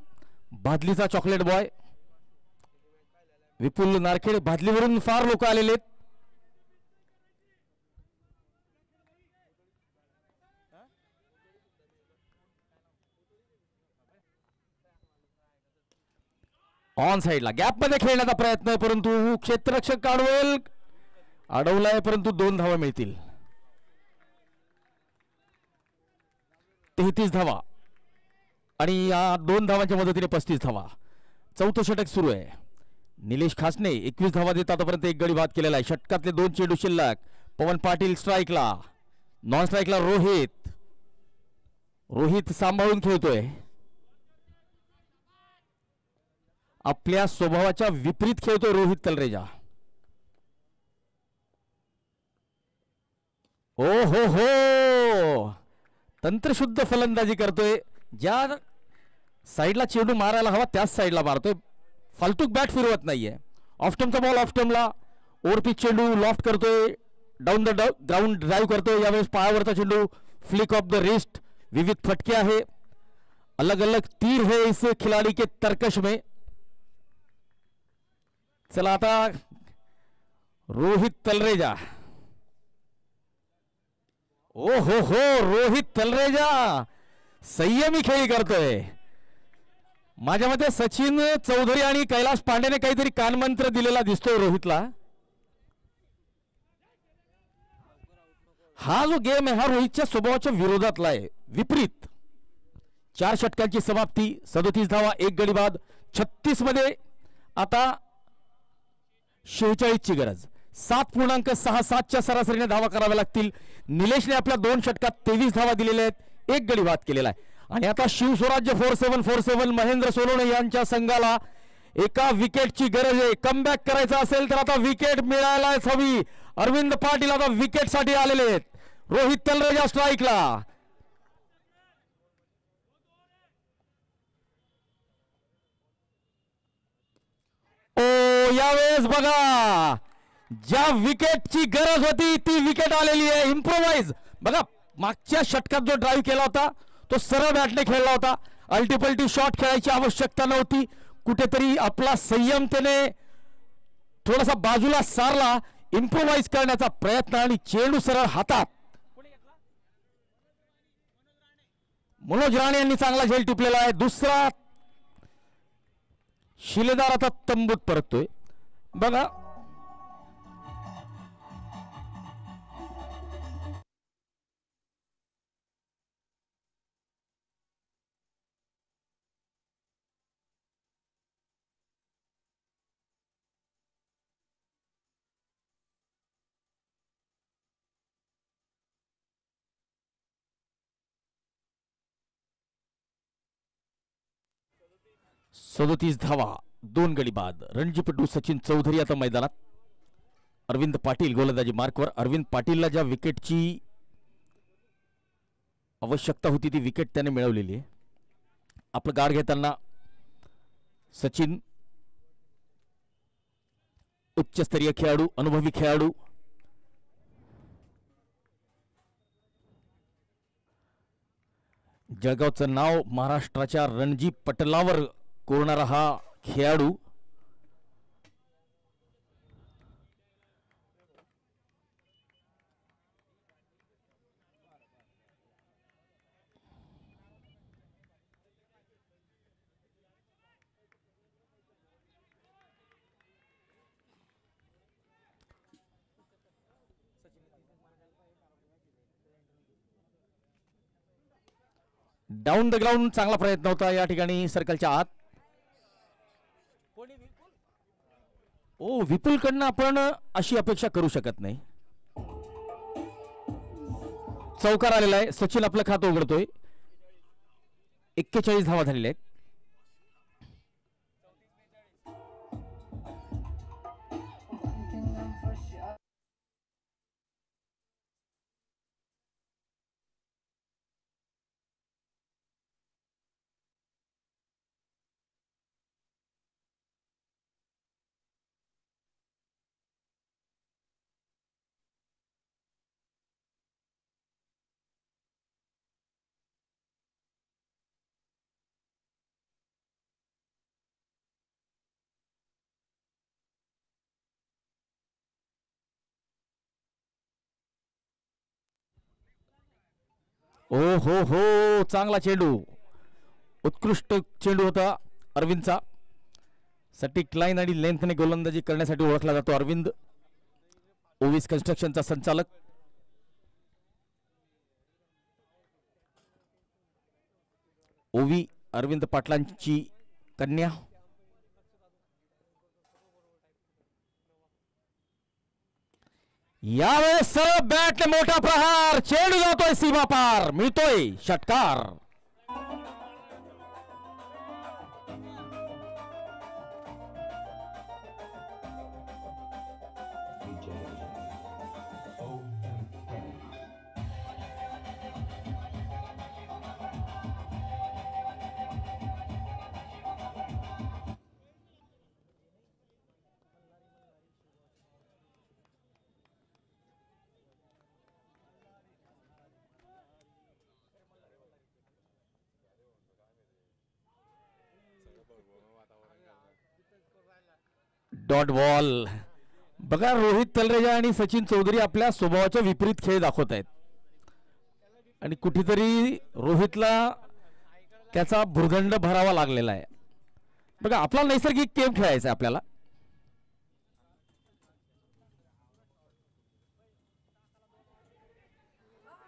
भादलीचा चॉकलेट बॉय विपुल नारखेडे. भादलीवरून फार लोक आलेले आहेत. ऑन साइडला गॅप मध्ये खेळण्याचा प्रयत्न, परंतु क्षेत्ररक्षक अडवलाय, परंतु 2 धावा मिळतील. 33 धावा. आणि या 2 धावांच्या मदतीने 35 धावा. चौथं षटक सुरू आहे. निलेश खासने 21 धावा देत आतापर्यंत 1 गडी बाद केलेला आहे. षटकातले 2 चेंडू शिल्लक. पवन पाटील स्ट्राईकला, नॉन स्ट्राईकला रोहित सांभाळून खेळतोय. आपल्या स्वभावाच्या विपरीत खेळतोय रोहित तलरेजा. ओ हो तंत्रशुद्ध फलंदाजी करतोय. ज्या साईडला चेंडू मारायला हवा त्याच साईडला मारतोय. फालतूक बॅट फिरवत नाहीये. ऑफस्टमचा बॉल ऑफस्टमला, ओव्हरपिच चेंडू लॉफ्ट करतोय, डाऊन द ग्राउंड ड्राईव्ह करतोय. यावेळेस पायावरचा चेंडू, फ्लिक ऑफ द रिस्ट, विविध फटके आहे. अलग अलग तीर है इस खिलाड़ी के तरकश में. चला आता रोहित तलरेजा. ओ हो रोहित तलरेजा संयमी खेळी करतोय. माझ्या मते सचिन चौधरी आणि कैलाश पांडेने काहीतरी कानमंत्र दिलेला दिसतोय रोहितला. हा जो गेम आहे हा रोहितच्या स्वभावाच्या विरोधातला आहे, विपरीत. 4 षटकांची समाप्ती, 37 धावा, 1 गडी बाद. 36 मध्ये आता 46 ची गरज. 7.67 च्या सरासरीने धावा कराव्या लागतील. निलेशने आपल्या 2 षटकात 23 धावा दिलेल्या आहेत, 1 गडी बाद केलेला आहे. आणि आता शिवस्वराज्य 4747 महेंद्र सोलोने यांच्या संघाला एका विकेटची गरज आहे. कमबॅक करायचा असेल तर आता विकेट मिळायलाच हवी. अरविंद पाटील आता विकेट साठी आलेले आहेत. रोहित तलरेजा स्ट्राईकला. ओ यावेळेस बघा ज्या विकेटची गरज होती ती विकेट आलेली आहे. इम्प्रोवाइज बघा, मागच्या षटकात जो ड्राईव्ह केला होता तो सरळ बॅटने खेळला होता. अल्टीपल्टी शॉट खेळायची आवश्यकता नव्हती. कुठेतरी आपला संयम त्याने थोडासा बाजूला सारला, इम्प्रोवाइज करण्याचा प्रयत्न आणि चेंडू सरळ हातात. मनोज राणे यांनी चांगला झेल टिपलेला आहे. दुसरा शिलेदार आता तंबूत परततोय बघा. सदोतीस धावा, 2 गडी बाद. रणजीपटू सचिन चौधरी आता मैदानात. अरविंद पाटील गोलंदाजी मार्कवर. अरविंद पाटीलला ज्या विकेटची आवश्यकता होती ती विकेट त्याने मिळवलेली आहे. आपलं गाड घेताना सचिन उच्चस्तरीय खेळाडू, अनुभवी खेळाडू. जळगावचं नाव महाराष्ट्राच्या रणजी पटलावर कोरणारा हा खेळाडू. डाऊन द ग्राउंड चांगला प्रयत्न होता या ठिकाणी सर्कलच्या आत. ओ विपुल कडनं आपण अशी अपेक्षा करू शकत नाही. चौकार आलेला आहे. सचिन आपलं खातं उघडतोय. 41 धावा झालेल्या आहेत. ओ हो चांगला चेंडू, उत्कृष्ट चेंडू होता अरविंदचा. सटीक लाईन आणि लेंथने गोलंदाजी करण्यासाठी ओळखला जातो अरविंद. ओवीस कन्स्ट्रक्शनचा संचालक. ओवी अरविंद पाटलांची कन्या. यावेळेस सरळ बॅटने मोठा प्रहार, चेंडू जातोय सीमा पार, मिळतोय षटकार. Dot ball. बघा, रोहित तलरेजा आणि सचिन चौधरी आपल्या स्वभावाच्या विपरीत खेळ दाखवत आहेत आणि कुठेतरी रोहितला त्याचा भुर्दंड भरावा लागलेला आहे. बघा, आपला नैसर्गिक गेम खेळायचा आपल्याला.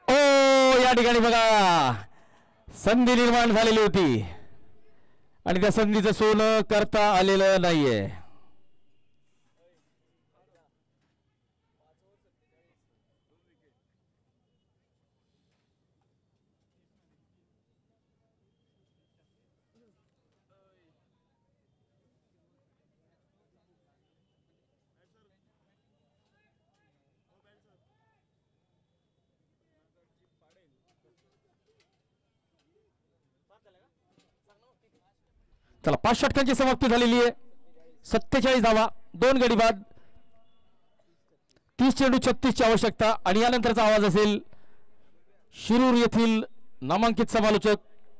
ओ, या ठिकाणी बघा संधी निर्माण झालेली होती आणि त्या संधीचं सोनं करता आलेलं नाहीये. चला, 5 षटकांची समाप्ती झालेली आहे. 47 धावा, 2 गडी बाद, 30 चेंडू 36ची आवश्यकता. आणि यानंतरचा आवाज असेल शिरूर येथील नामांकित समालोचक,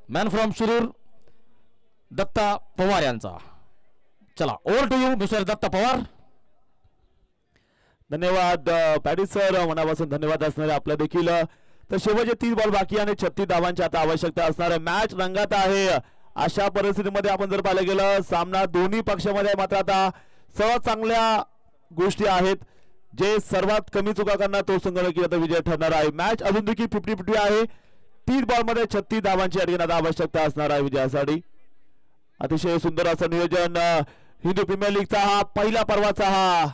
मॅन फ्रॉम शिरूर, दत्ता पवार यांचा. चला, over to you mister Datta Pawar. धन्यवाद पॅडी सर, मनापासून धन्यवाद असणारे आपल्या देखील. तर शेवटचे 3 बॉल बाकी आणि 36 धावांची आता आवश्यकता असणार आहे. मॅच रंगात आहे. अशा परिस्थितीमध्ये आपण जर पाहिलं गेलं, सामना दोन्ही पक्षामध्ये मात्र आता सर्वात चांगल्या गोष्टी आहेत. जे सर्वात कमी चुका करणार तो संघ नक्की आता विजय ठरणार आहे. मॅच अजून देखील 50-50 आहे. 3 बॉलमध्ये 36 धावांची आता आवश्यकता असणार आहे विजयासाठी. अतिशय सुंदर असं नियोजन. हिंदू प्रीमियर लीगचा हा पहिला पर्वाचा हा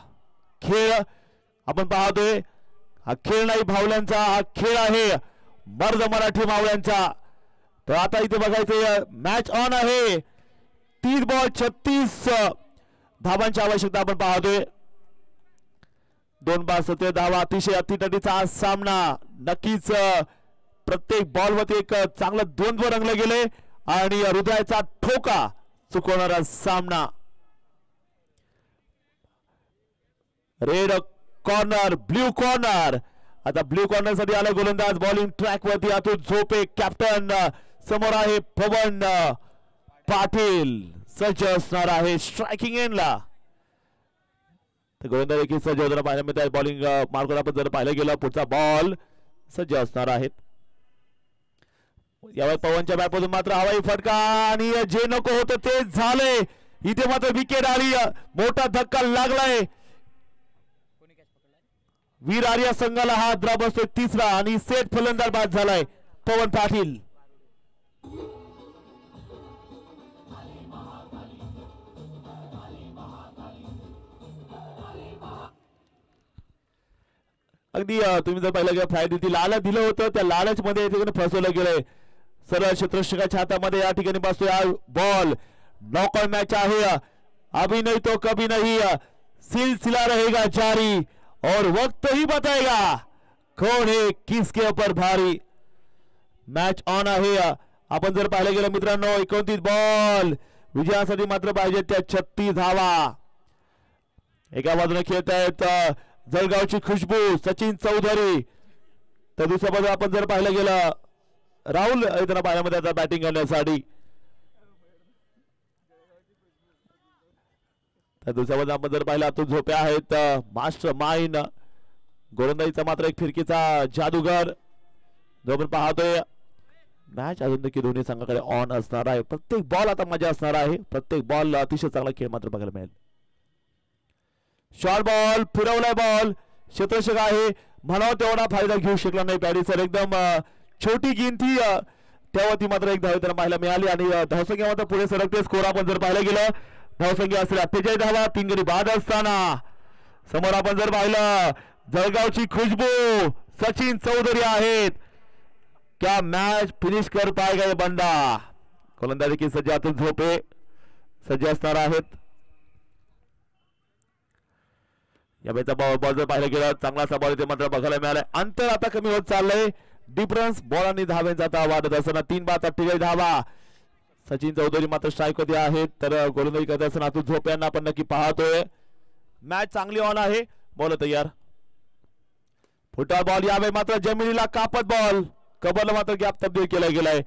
खेळ आपण पाहतोय. हा खेळ नाही भावल्यांचा, हा खेळ आहे मर्द मराठी मावळ्यांचा. तर आता इथे बघायचं, मॅच ऑन आहे. 3 बॉल 36 धावांची आवश्यकता आपण पाहतोय. 2 बाद 17 धावा. अतिशय अतितटीचा सामना. नक्कीच प्रत्येक बॉलवरती एक चांगलं द्वंद्व रंगले गेले आणि हृदयाचा ठोका चुकवणारा सामना. Red corner, blue corner. आता ब्ल्यू कॉर्नर साठी आला गोलंदाज. बॉलिंग ट्रॅक वरती अतुल झोपे कॅप्टन. समोर आहे पवन पाटील, सज्ज असणार आहे स्ट्रायकिंग एंडला. तर गोलंदाज देखील सज्ज होताना पाहायला मिळत. बॉलिंग मार्कवर आपण जर पाहिलं गेलं, पुढचा बॉल सज्ज असणार आहेत. यावेळी पवनच्या बॅटमधून मात्र हवाई फटका आणि जे नको होतं ते झालंय. इथे मात्र विकेट आली. मोठा धक्का लागलाय. वीर आर्या संघाला हा द्रा बसतोय 3रा आणि सेट फलंदाज बाद झालाय पवन पाटील. अगदी तुम्ही जर पाहिलं की फ्रायडे ती लालच दिलं होतं, त्या लालच मध्ये फसवलं गेलंय. सरळ क्षेत्ररक्षकाच्या हातामध्ये या ठिकाणी बसतोय हा बॉल. नॉकआउट मॅच आहे. अभी नहीं तो कभी नहीं, सिलसिला रहेगा जारी और वक्त ही बताएगा कौन है किसके ऊपर भारी. मॅच ऑन आहे. आपण जर पाहिलं गेलं मित्रांनो, 29 बॉल विजयासाठी मात्र पाहिजे त्या 36 धावा. एका बाजूने खेळत आहेत जळगावची खुशबू सचिन चौधरी, तर दुसऱ्या बाजूला आपण जर पाहिलं गेलं राहुल इथं पाण्यामध्ये आता बॅटिंग करण्यासाठी. तर दुसऱ्या बाजूला आपण जर पाहिलं अतुल झोपे आहेत मास्टर माइंड. गोलंदाजीचा मात्र एक फिरकीचा जादूगर जो आपण पाहतोय. मॅच अजून देखील दोन्ही संघाकडे ऑन असणार आहे. प्रत्येक बॉल आता मजा असणार आहे. प्रत्येक बॉल अतिशय चांगला खेळ मात्र बघायला मिळेल. शॉर्ट बॉल, फिरवलाय बॉल, क्षेत्ररक्षक आहे म्हणावं तेवढा फायदा घेऊ शकला नाही पॅडी सर. एकदम छोटी गिनती तेव्हा मात्र एक धाव त्यांना पाहायला मिळाली आणि धावसंख्या मात्र पुढे सरकते. स्कोर आपण जर पाहायला गेलं धावसंख्या असेल 48 धावा. 3 गडी बाद असताना समोर आपण जर पाहिलं जळगावची खुशबू सचिन चौधरी आहेत. क्या मॅच फिनिश कर पाएगा ये बंदा. गोलंदाजी की सज्ज अतुल झोपे सज्ज असणार आहेत. या बेचा बॉल जर पाहायला गेलं चांगला बॉल इथे मात्र बघायला मिळालाय. अंतर आता कमी होत चाललंय. डिफरन्स बॉल आणि धाव्यांचा आता वाढत असताना 3 बाद 48 धावा. सचिन चौधरी मात्र स्ट्राईक मध्ये आहेत. तर गोलंदाजी करत असताना अतुल झोपे यांना आपण नक्की पाहतोय. मॅच चांगली ऑन आहे. बॉल तयार. फुटा बॉल यावेळी मात्र जमिनीला कापत बॉल कबरला मात्र गॅप तब्दील केला गेलाय.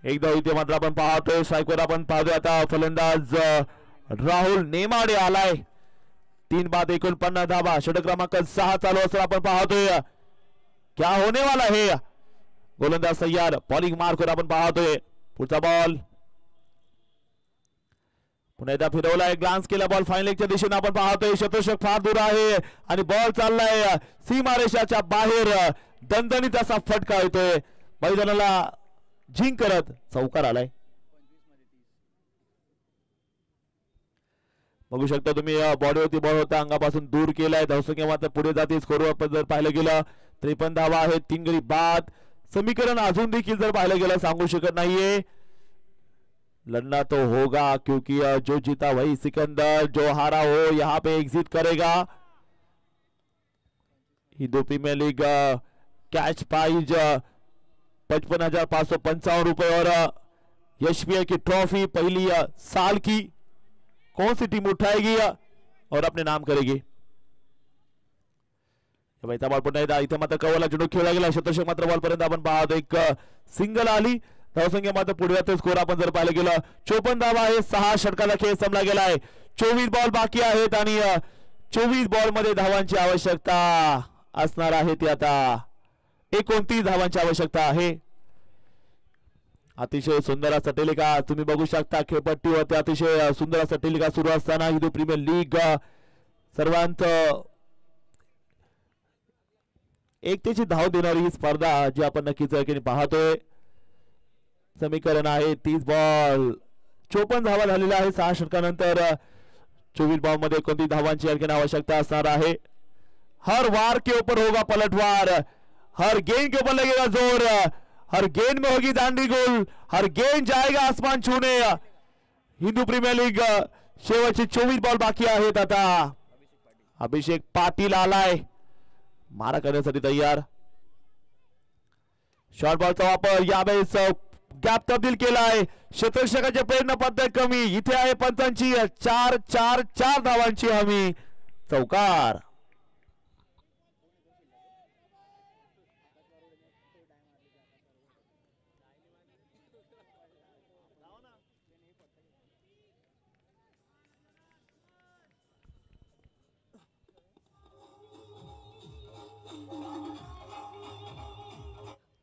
एक धाव इथे मात्र आपण पाहतोय. स्ट्राईकवर आपण पाहतोय आता फलंदाज राहुल नेमाडे आलाय. 3 बाद 49 धावा. षटक क्रमांक 6 चालू असताना आपण पाहतोय क्या होने वाला है. गोलंदाज तयार. बॉलिंग मार्कवर आपण पाहतोय. पुढचा बॉल पुन्हा एकदा फिरवलाय. ग्लान्स केला बॉल फाईन लेगच्या दिशेने आपण पाहतोय. शतशक फार दूर आहे आणि बॉल चाललाय सीमारेषाच्या बाहेर. दणदणीत असा फटका येतोय. मैदानाला झिंक करत चौकार आलाय. बघू शकता तुम्ही बॉडीवरती बॉल होता अंगापासून दूर केलाय. धावसंख्या मात्र पुढे जाते. स्कोरवर पण जर पाहिलं गेलं 53 धावा आहेत. 3 गडी बाद. समीकरण अजून देखील जर पाहिलं गेलं सांगू शकत नाहीये. लड़ना तो होगा क्योंकि जो जीता वही सिकंदर, जो हारा हो यहाँ पे एग्जिट करेगा. Hindu premier league cash prize 55,555 रुपए और एसबीआई की ट्रॉफी पहली साल की कौन सी टीम उठाएगी और अपने नाम करेगी. बॉल पुन्हा एकदा इथे मात्र कवरला चेंडू खेळला गेला. शतशक मात्र बॉल पर्यंत आपण पाहतो. एक सिंगल आली. धावसंख्या मात्र पुढे जाते. स्कोर आपण जर पाहिलं गेलं 54 धावा आहे. 6 षटकाला खेळ संपला गेलाय. 24 बॉल बाकी आहेत आणि 24 बॉल मध्ये धावांची आवश्यकता असणार आहे. ती आता 29 धावांची आवश्यकता आहे. अतिशय सुंदर असा टेलिका तुम्ही बघू शकता. खेळपट्टीवरती अतिशय सुंदर असा टेलिका सुरू असताना हिंदू प्रीमियर लीग सर्वांत एकतेची धाव देणारी ही स्पर्धा जी आपण नक्कीच पाहतोय. समीकरण आहे 30 बॉल 54 धावा झालेल्या आहे 6 षटकानंतर. 24 बॉल मध्ये 29 धावांची आणखी आवश्यकता असणार आहे. हर वार के ऊपर होगा पलटवार. हर गेंद के ऊपर लगेगा जोर. हर गेंद में होगी दांडी गोल. हर गेंद जाएगा आसमान छूने. हिंदू प्रीमियर लीग शेवटचे 24 बॉल बाकी आहेत. आता अभिषेक पाटील आलाय मारा करण्यासाठी तयार. शॉर्ट बॉलचा वापर यावेळेस गॅप तब्दील केलाय. शतषकाचे प्रयत्न पद्धत कमी. इथे आहे पंचांची 4 धावांची हमी. चौकार.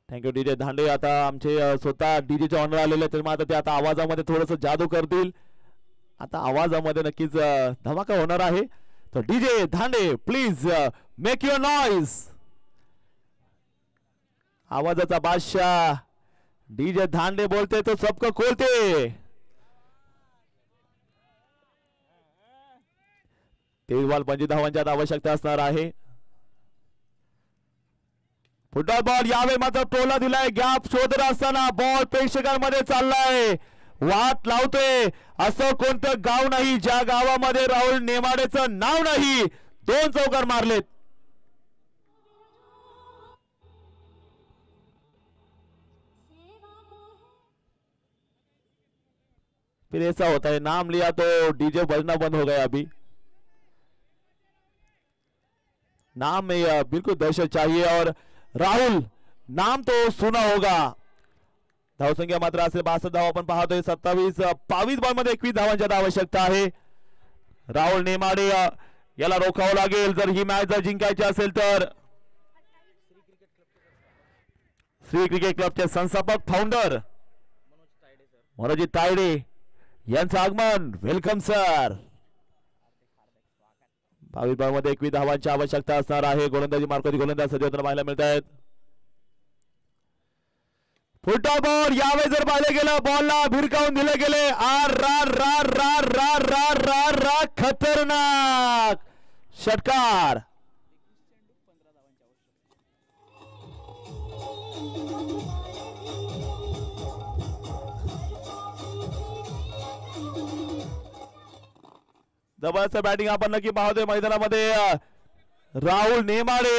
Thank you DJ Dhande. आता आमचे स्वतः डीजेचे ऑनर आलेले तर मग ते आता आवाजामध्ये थोडंसं जादू करतील. आता आवाजामध्ये नक्कीच धमाका होणार आहे. तर DJ Dhande please make your noise. आवाजाचा बादशाह डीजे धांडे बोलते तो सबको खोलते. 23 बॉल 25 धावांची आवश्यकता असणार आहे. फुटबॉल बॉल यावेळी मात्र टोला दिलाय. गॅप शोधत असताना बॉल प्रेक्षकांमध्ये चाललाय. वाट लावतोय असं कोणतं गाव नाही ज्या गावामध्ये राहुल नेमाडेचं नाव नाही. 2 चौकार मारलेत. फिर ऐसा होता है नाम लिया तो डीजे बजना बंद हो गया. अभी नाम में बिल्कुल दहशत चाहिए और राहुल नाम तो सुना होगा. धावसंख्या मात्र असेल 62 धावा आपण पाहतोय. 22 बॉल मध्ये 21 धावांची आवश्यकता आहे. राहुल नेमाडे याला रोखावं लागेल जर ही मॅच जर जिंकायची असेल तर. श्री क्रिकेट क्लबचे संस्थापक फाउंडर मनोजी तायडे यांचं आगमन. Welcome sir. 22 बॉल मध्ये 21 धावांची आवश्यकता असणार आहे. गोलंदाजी मार्कवरती गोलंदाज सज्ज होताना पाहायला मिळत आहेत. फुटा बॉल यावेळी जर पाहिले गेलं बॉलला भिरकावून दिले गेले आर रार रार रार रार रार रार रार खतरनाक षटकार. जबरदस्त बॅटिंग आपण नक्की पाहतोय मैदानामध्ये. राहुल नेमाडे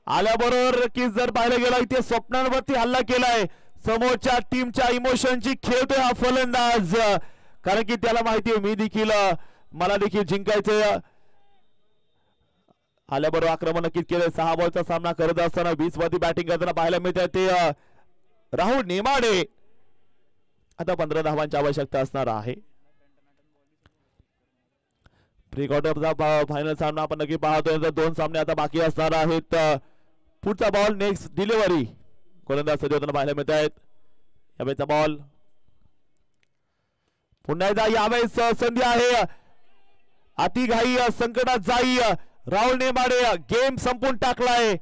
आल्याबरोबर की जर पाहिलं गेलं इथे स्वप्नांवरती हल्ला केलाय. समोरच्या टीमच्या इमोशनची खेळतोय हा फलंदाज, कारण की त्याला माहिती आहे मी देखील मला देखील जिंकायचंय. आल्याबरोबर आक्रमण नक्कीच केलंय. 6 बॉलचा सामना करत असताना 20 वरती बॅटिंग करताना पाहायला मिळते ते राहुल नेमाडे. आता 15 धावांची आवश्यकता असणार आहे. प्री क्वार्टरचा फायनल सामना आपण नक्की पाहतोय. 2 सामने आता बाकी असणार आहेत. पुढचा बॉल नेक्स्ट डिलिव्हरी गोलंदाज सज्ज होताना पाहायला मिळत आहेत. यावेळेचा बॉल पुन्हा एकदा यावेळेस संधी आहे. अतिघाई संकटात जाई. राहुल नेमाडे गेम संपून टाकलाय.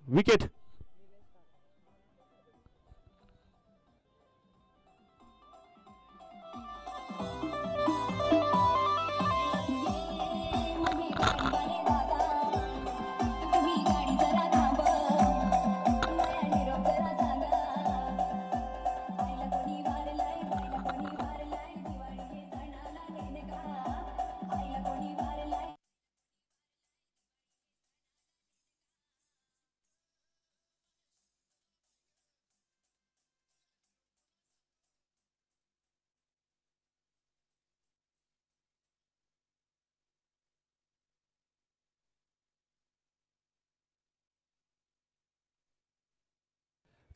Wicket.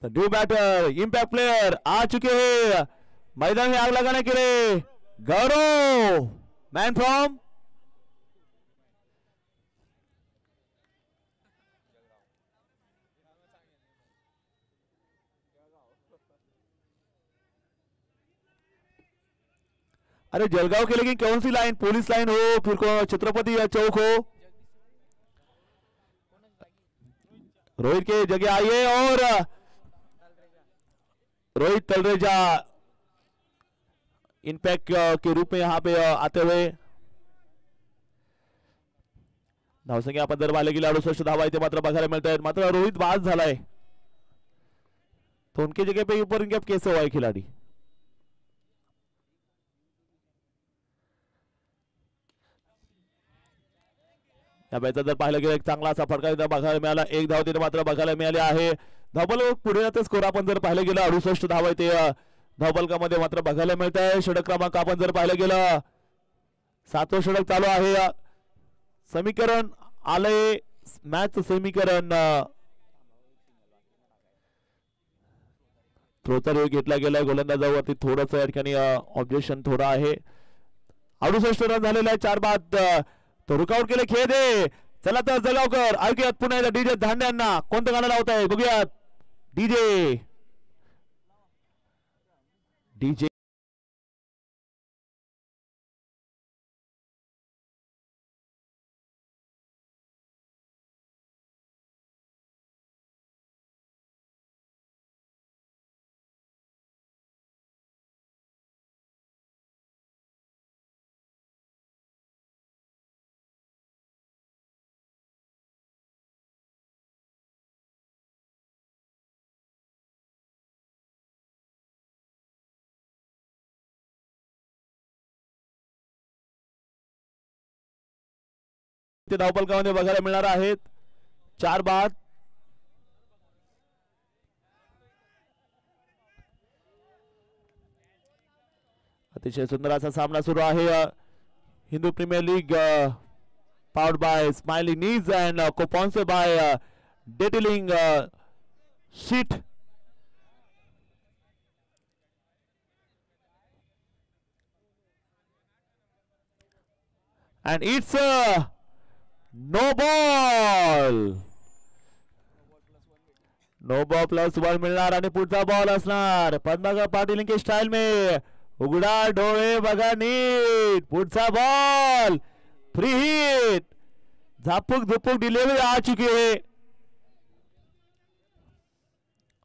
New batter impact player आ चुके हैं मैदान में आग लगाने के लिए. गौरव मैन फ्रॉम अरे जलगांव के लेकिन कौन सी लाइन, पुलिस लाइन हो फिर छत्रपति चौक हो. रोहित के जगह आइए और रोहित तलरेजा इंपैक्ट के रूप में यहां पे आते हुए. धावसंख्या आपण जर पाहिले गेले 68 धावा इथे मात्र बघायला मिळत आहेत. मात्र रोहित बाद झालाय, तो उनके जगह पे ऊपर इनके कैसे हुआ है खिलाड़ी. या बॅटचा जर पाहिलं गेलं एक चांगला असा फटका इथं बघायला मिळाला. 1 धाव तिथे मात्र बघायला मिळाली आहे. धावबल पुढे जाते स्कोर आपण जर पाहिलं गेलं 68 धावा इथे धावबलकामध्ये मात्र बघायला मिळत आहे. षटक क्रमांक आपण जर पाहिलं गेलं 7वं षटक चालू आहे. समीकरण आलंय, मॅच समीकरण थ्रोचा योग घेतला गेलाय. गोलंदाजावरती थोडस या ठिकाणी ऑब्जेक्शन थोडा आहे. 68 रन झालेला आहे. 4 बाद तो रुकावट केले खेळ दे. चला तर जळगावकर ऐकूयात पुन्हा एकदा डीजे धांड्यांना कोणतं गाणं लावत आहे बघूयात. डीजे डीजे ते धावपलकामध्ये बघायला मिळणार आहेत. 4 बाद. अतिशय सुंदर असा सामना सुरू आहे. Hindu premier league powered by smiling knees and cosponsored by detailing sheet. And it's no ball. No ball +1 मिळणार आणि पुढचा बॉल असणार पद्माकर पाटील के स्टाइल में. उघडा डोळे बघा नीट. पुढचा ball free hit. Zapuk Jhupuk delivery आ चुकी है.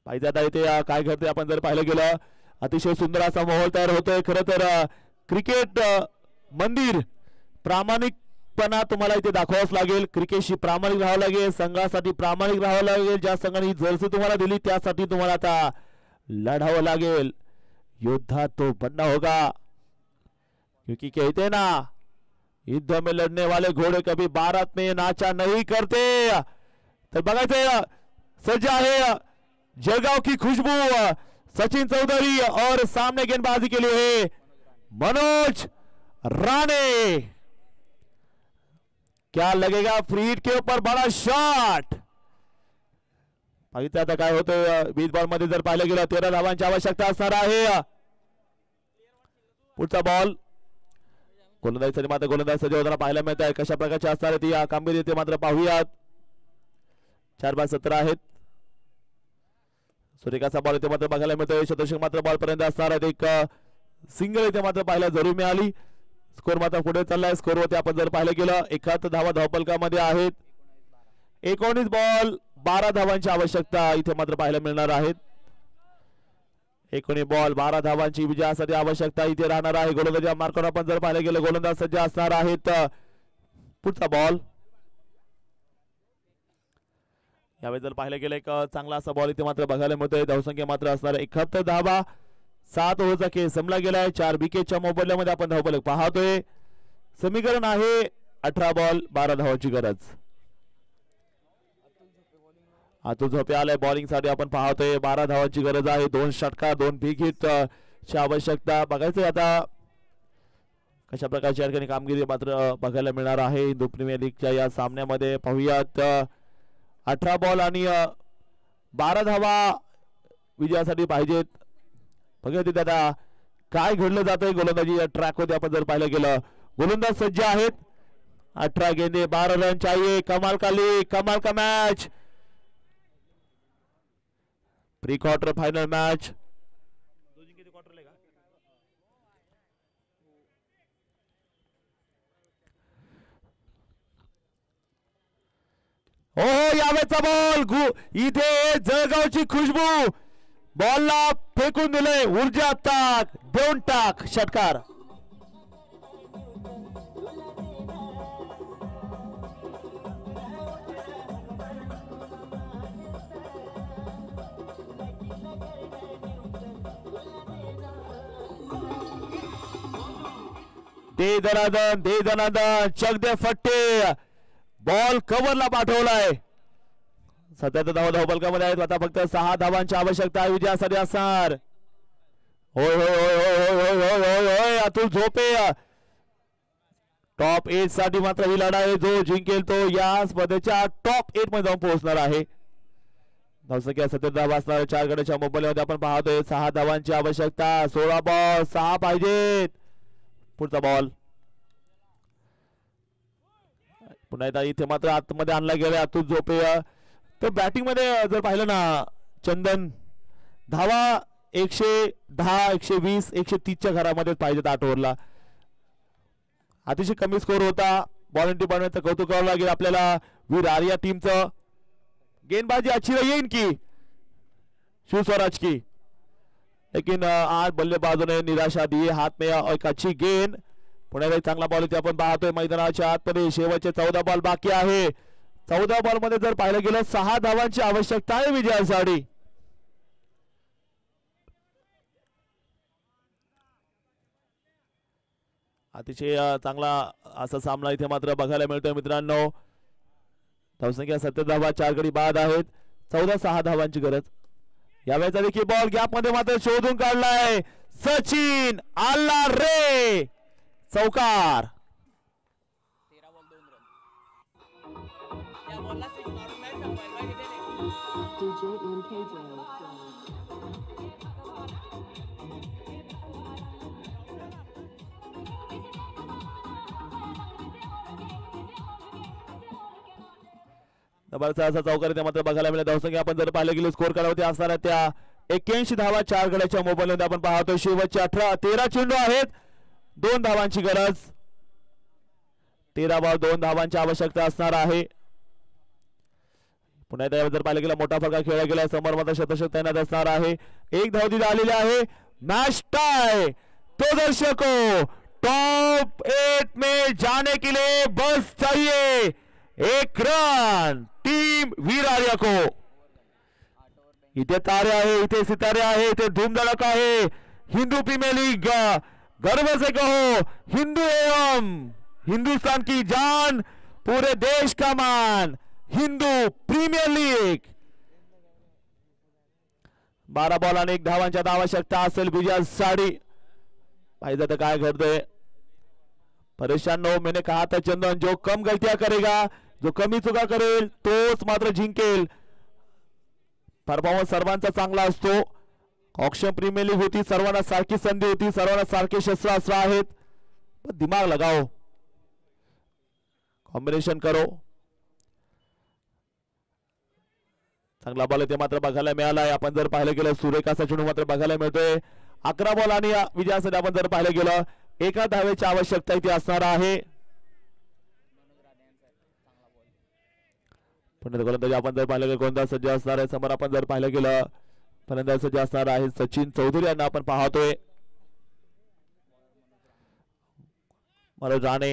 पाहिजे आता इथे काय घडते आपण जर पाहिलं गेलं अतिशय सुंदर असा माहोल तयार होतोय. खरं तर क्रिकेट मंदिर प्रामाणिकपणा तुम्हाला इथे दाखवावंच लागेल. क्रिकेटशी प्रामाणिक राहावं लागेल, संघासाठी प्रामाणिक राहावं लागेल. ज्या संघाने ही जर्सी तुम्हाला दिली त्यासाठी तुम्हाला आता लढावं लागेल. योद्धा तो बनना होगा, क्योंकि कहते ना युद्ध में लड़ने वाले घोड़े कभी भारत में नाचा नहीं करते. तर बघायचं सज्ज आहे जळगाव की खुशबू सचिन चौधरी और सामने गेंदबाजी के लिए मनोज राणे. क्या लगेगा फ्री हिट के ऊपर बड़ा शॉट. आता काय होतं 20 बॉल मध्ये जर पाहिलं गेलं 13 धावांची आवश्यकता असणार आहे. पुढचा बॉल गोलंदाजी मात्र गोलंदाज सज्ज होताना पाहायला मिळत आहे. कशा प्रकारची असणार ती कामगिरी ते मात्र पाहूयात. 4/17 आहेत. सूर्यकाचा बॉल इथे मात्र बघायला मिळतोय. शतक मात्र बॉल पर्यंत असणार आहे. एक सिंगल इथे मात्र पाहायला जरूर मिळाली. स्कोर मात्र पुढे चाललाय. स्कोर वरती आपण जर पाहिलं गेलं 71 धावा धावपलकामध्ये आहेत. 19 बॉल 12 धावांची आवश्यकता इथे मात्र पाहायला मिळणार आहेत. 19 बॉल 12 धावांची विजयासाठी आवश्यकता इथे राहणार आहे. गोलंदाजी मार्कवर आपण जर पाहिलं गेलं गोलंदाज सज्ज असणार आहेत. पुढचा बॉल यावेळी जर पाहिलं गेलं एक चांगला असा बॉल इथे मात्र बघायला मिळतोय. धावसंख्या मात्र असणार 71 धावा. 7 ओव्हरचा खेळ संपला गेलाय. 4 विकेटच्या मोबदल्यामध्ये आपण धावफलक पाहतोय. समीकरण आहे 18 बॉल 12 धावांची गरज. अतुल झोपे आलाय बॉलिंग साठी आपण पाहतोय. 12 धावांची गरज आहे. 2 षटकार 2 बिग हिट ची आवश्यकता. बघायचंय आता कशा प्रकारची या ठिकाणी कामगिरी मात्र बघायला मिळणार आहे हिंदू प्रीमियर लीगच्या या सामन्यामध्ये. पाहूयात 18 बॉल आणि 12 धावा विजयासाठी पाहिजेत. बघूया तिथे आता काय घडलं जातंय गोलंदाजी ट्रॅक मध्ये आपण जर पाहिलं गेलं. गोलंदाज सज्ज आहेत. 18 गेंदे 12 रन चाहिए. कमाल का लीग, कमाल का match. Pre quarter final match. ओ यावेळचा बॉल इथे जळगावची खुशबू बॉलला फेकून दिले. ऊर्जा टाक देऊन टाक षटकार. दे दनादन चक दे फट्टे. बॉल कव्हरला पाठवलाय. 77 धावा धावपलकामध्ये आहेत. आता फक्त 6 धावांची आवश्यकता आहे विजयासाठी असणार. होय होय होय होय होय होय होय होय अतुल झोपे टॉप 8 साठी मात्र ही लढाई आहे. जो जिंकेल तो या स्पर्धेच्या टॉप 8 मध्ये जाऊन पोहोचणार आहे. धावसंख्या 70 धावा असणार. 4 गड्याच्या मोबाईलमध्ये आपण पाहतोय. 6 धावांची आवश्यकता. 16 बॉल 6 पाहिजेत. पुढचा बॉल पुन्हा एकदा इथे मात्र आतमध्ये आणला गेला अतुल झोपे. तर बॅटिंग मध्ये जर पाहिलं ना चंदन धावा 110 120 130 च्या घरामध्ये पाहिजेत 8 ओव्हरला. अतिशय कमी स्कोर होता. बॉलिंग डिपार्टमेंटचं कौतुक करावं लागेल आपल्याला. वीर आर्या टीमचं गेंदबाजी अच्छी रही इनकी शिव स्वराज की, लेकिन आज बल्लेबाजों ने निराशा दी. हाथ में एक अच्छी गेंद. पुण्याला चांगला बॉल इथे आपण पाहतोय मैदानाच्या आतमध्ये. शेवटचे 14 बॉल बाकी आहे. 14 बॉल मध्ये जर पाहिलं गेलं 6 धावांची आवश्यकता आहे विजयासाठी. अतिशय चांगला असा सामना इथे मात्र बघायला मिळतोय मित्रांनो. धावसंख्या 70 धावा 4 गडी बाद आहेत. 14-6 धावांची गरज. यावेळेचा देखील बॉल गॅप मध्ये मात्र शोधून काढलाय. सचिन आला रे चौकार. 13 बॉल 2 रन. या बॉलला स्विच मारून मॅच संपवायला पाहिजे जबरदस्त असा चौकार इथे मात्र बघायला मिळेल. धावसंख्या आपण जर पाहिलं गेलं स्कोर करावती असणाऱ्या त्या 81 धावा 4 गड्याच्या मोबाईलमध्ये आपण पाहतोय. शेवटचे 13 चेंडू आहेत. 2 धावांची गरज. 13 बॉल 2 धावांची आवश्यकता असणार आहे. पुन्हा एकदा जर पाहिलं गेलं मोठा फरक खेळला गेला समोर मात्र शतशत तैनात असणार आहे. एक धाव तिथे आलेली आहे. Match tie. तो दर्शकों टॉप 8 में जाने के लिए बस चाहिए 1 रन टीम वीर आर्या को. इथे तारे आहे, इथे सितारे आहे, इथे धूमधड़क आहे. हिंदू प्रीमियर लीग गर्व से कहो हिंदू एवं हिंदुस्तान की जान पूरे देश का मान हिंदू प्रीमियर लीग. 12 बॉल आणि 1 धावांच्या आवश्यकता असेल विजयासाठी. पाहिजे तर काय घडतंय. परेशान नो मैंने कहा था चंदन जो कम गलतियां करेगा जो कमी चुका करेल तोच मात्र जिंकेल. परफॉर्मन्स सर्वांचा चांगला असतो. ऑक्शन प्रीमियर लीग होती सर्वांना सारखी संधी होती सर्वांना सारखे शस्त्रास्त्र आहेत. पण दिमाग लगाओ कॉम्बिनेशन करो. चांगला बॉल ते मात्र बघायला मिळाला आहे. आपण जर पाहिलं गेलं सुरेख असा चेंडू मात्र बघायला मिळतोय. 11 बॉल आणि विजयासाठी आपण जर पाहिलं गेलं 1 धावेची आवश्यकता इथे असणार आहे. पुन्हा गोलंदाजी आपण जर पाहिलं गेलं गोलंदाज सज्ज असणार आहे. समोर आपण जर पाहिलं गेलं फलंदाज सज्ज असणार आहे सचिन चौधरी यांना आपण पाहतोय. मनोज राणे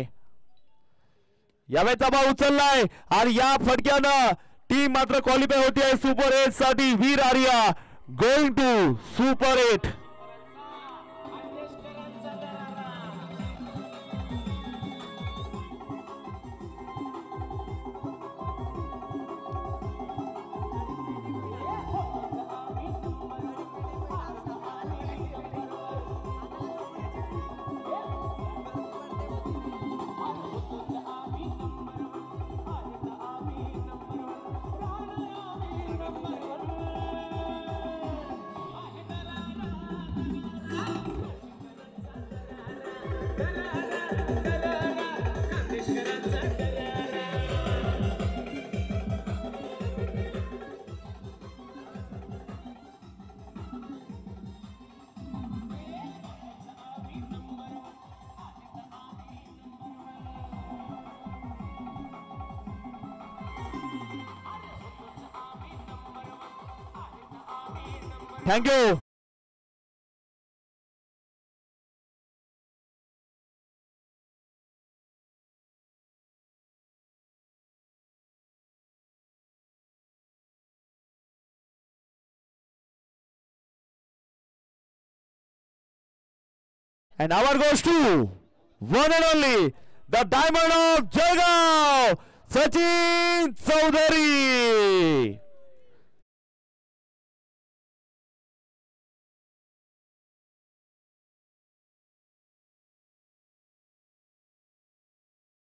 यावेळेचा बॉल उचललाय आणि या फटक्यानं टीम मात्र क्वालिफाय होती आहे सुपर 8 साठी. Veer Arya going to super 8. Thank you. And our goes to one and only the diamond of Jalgaon, Sachin Chaudhary.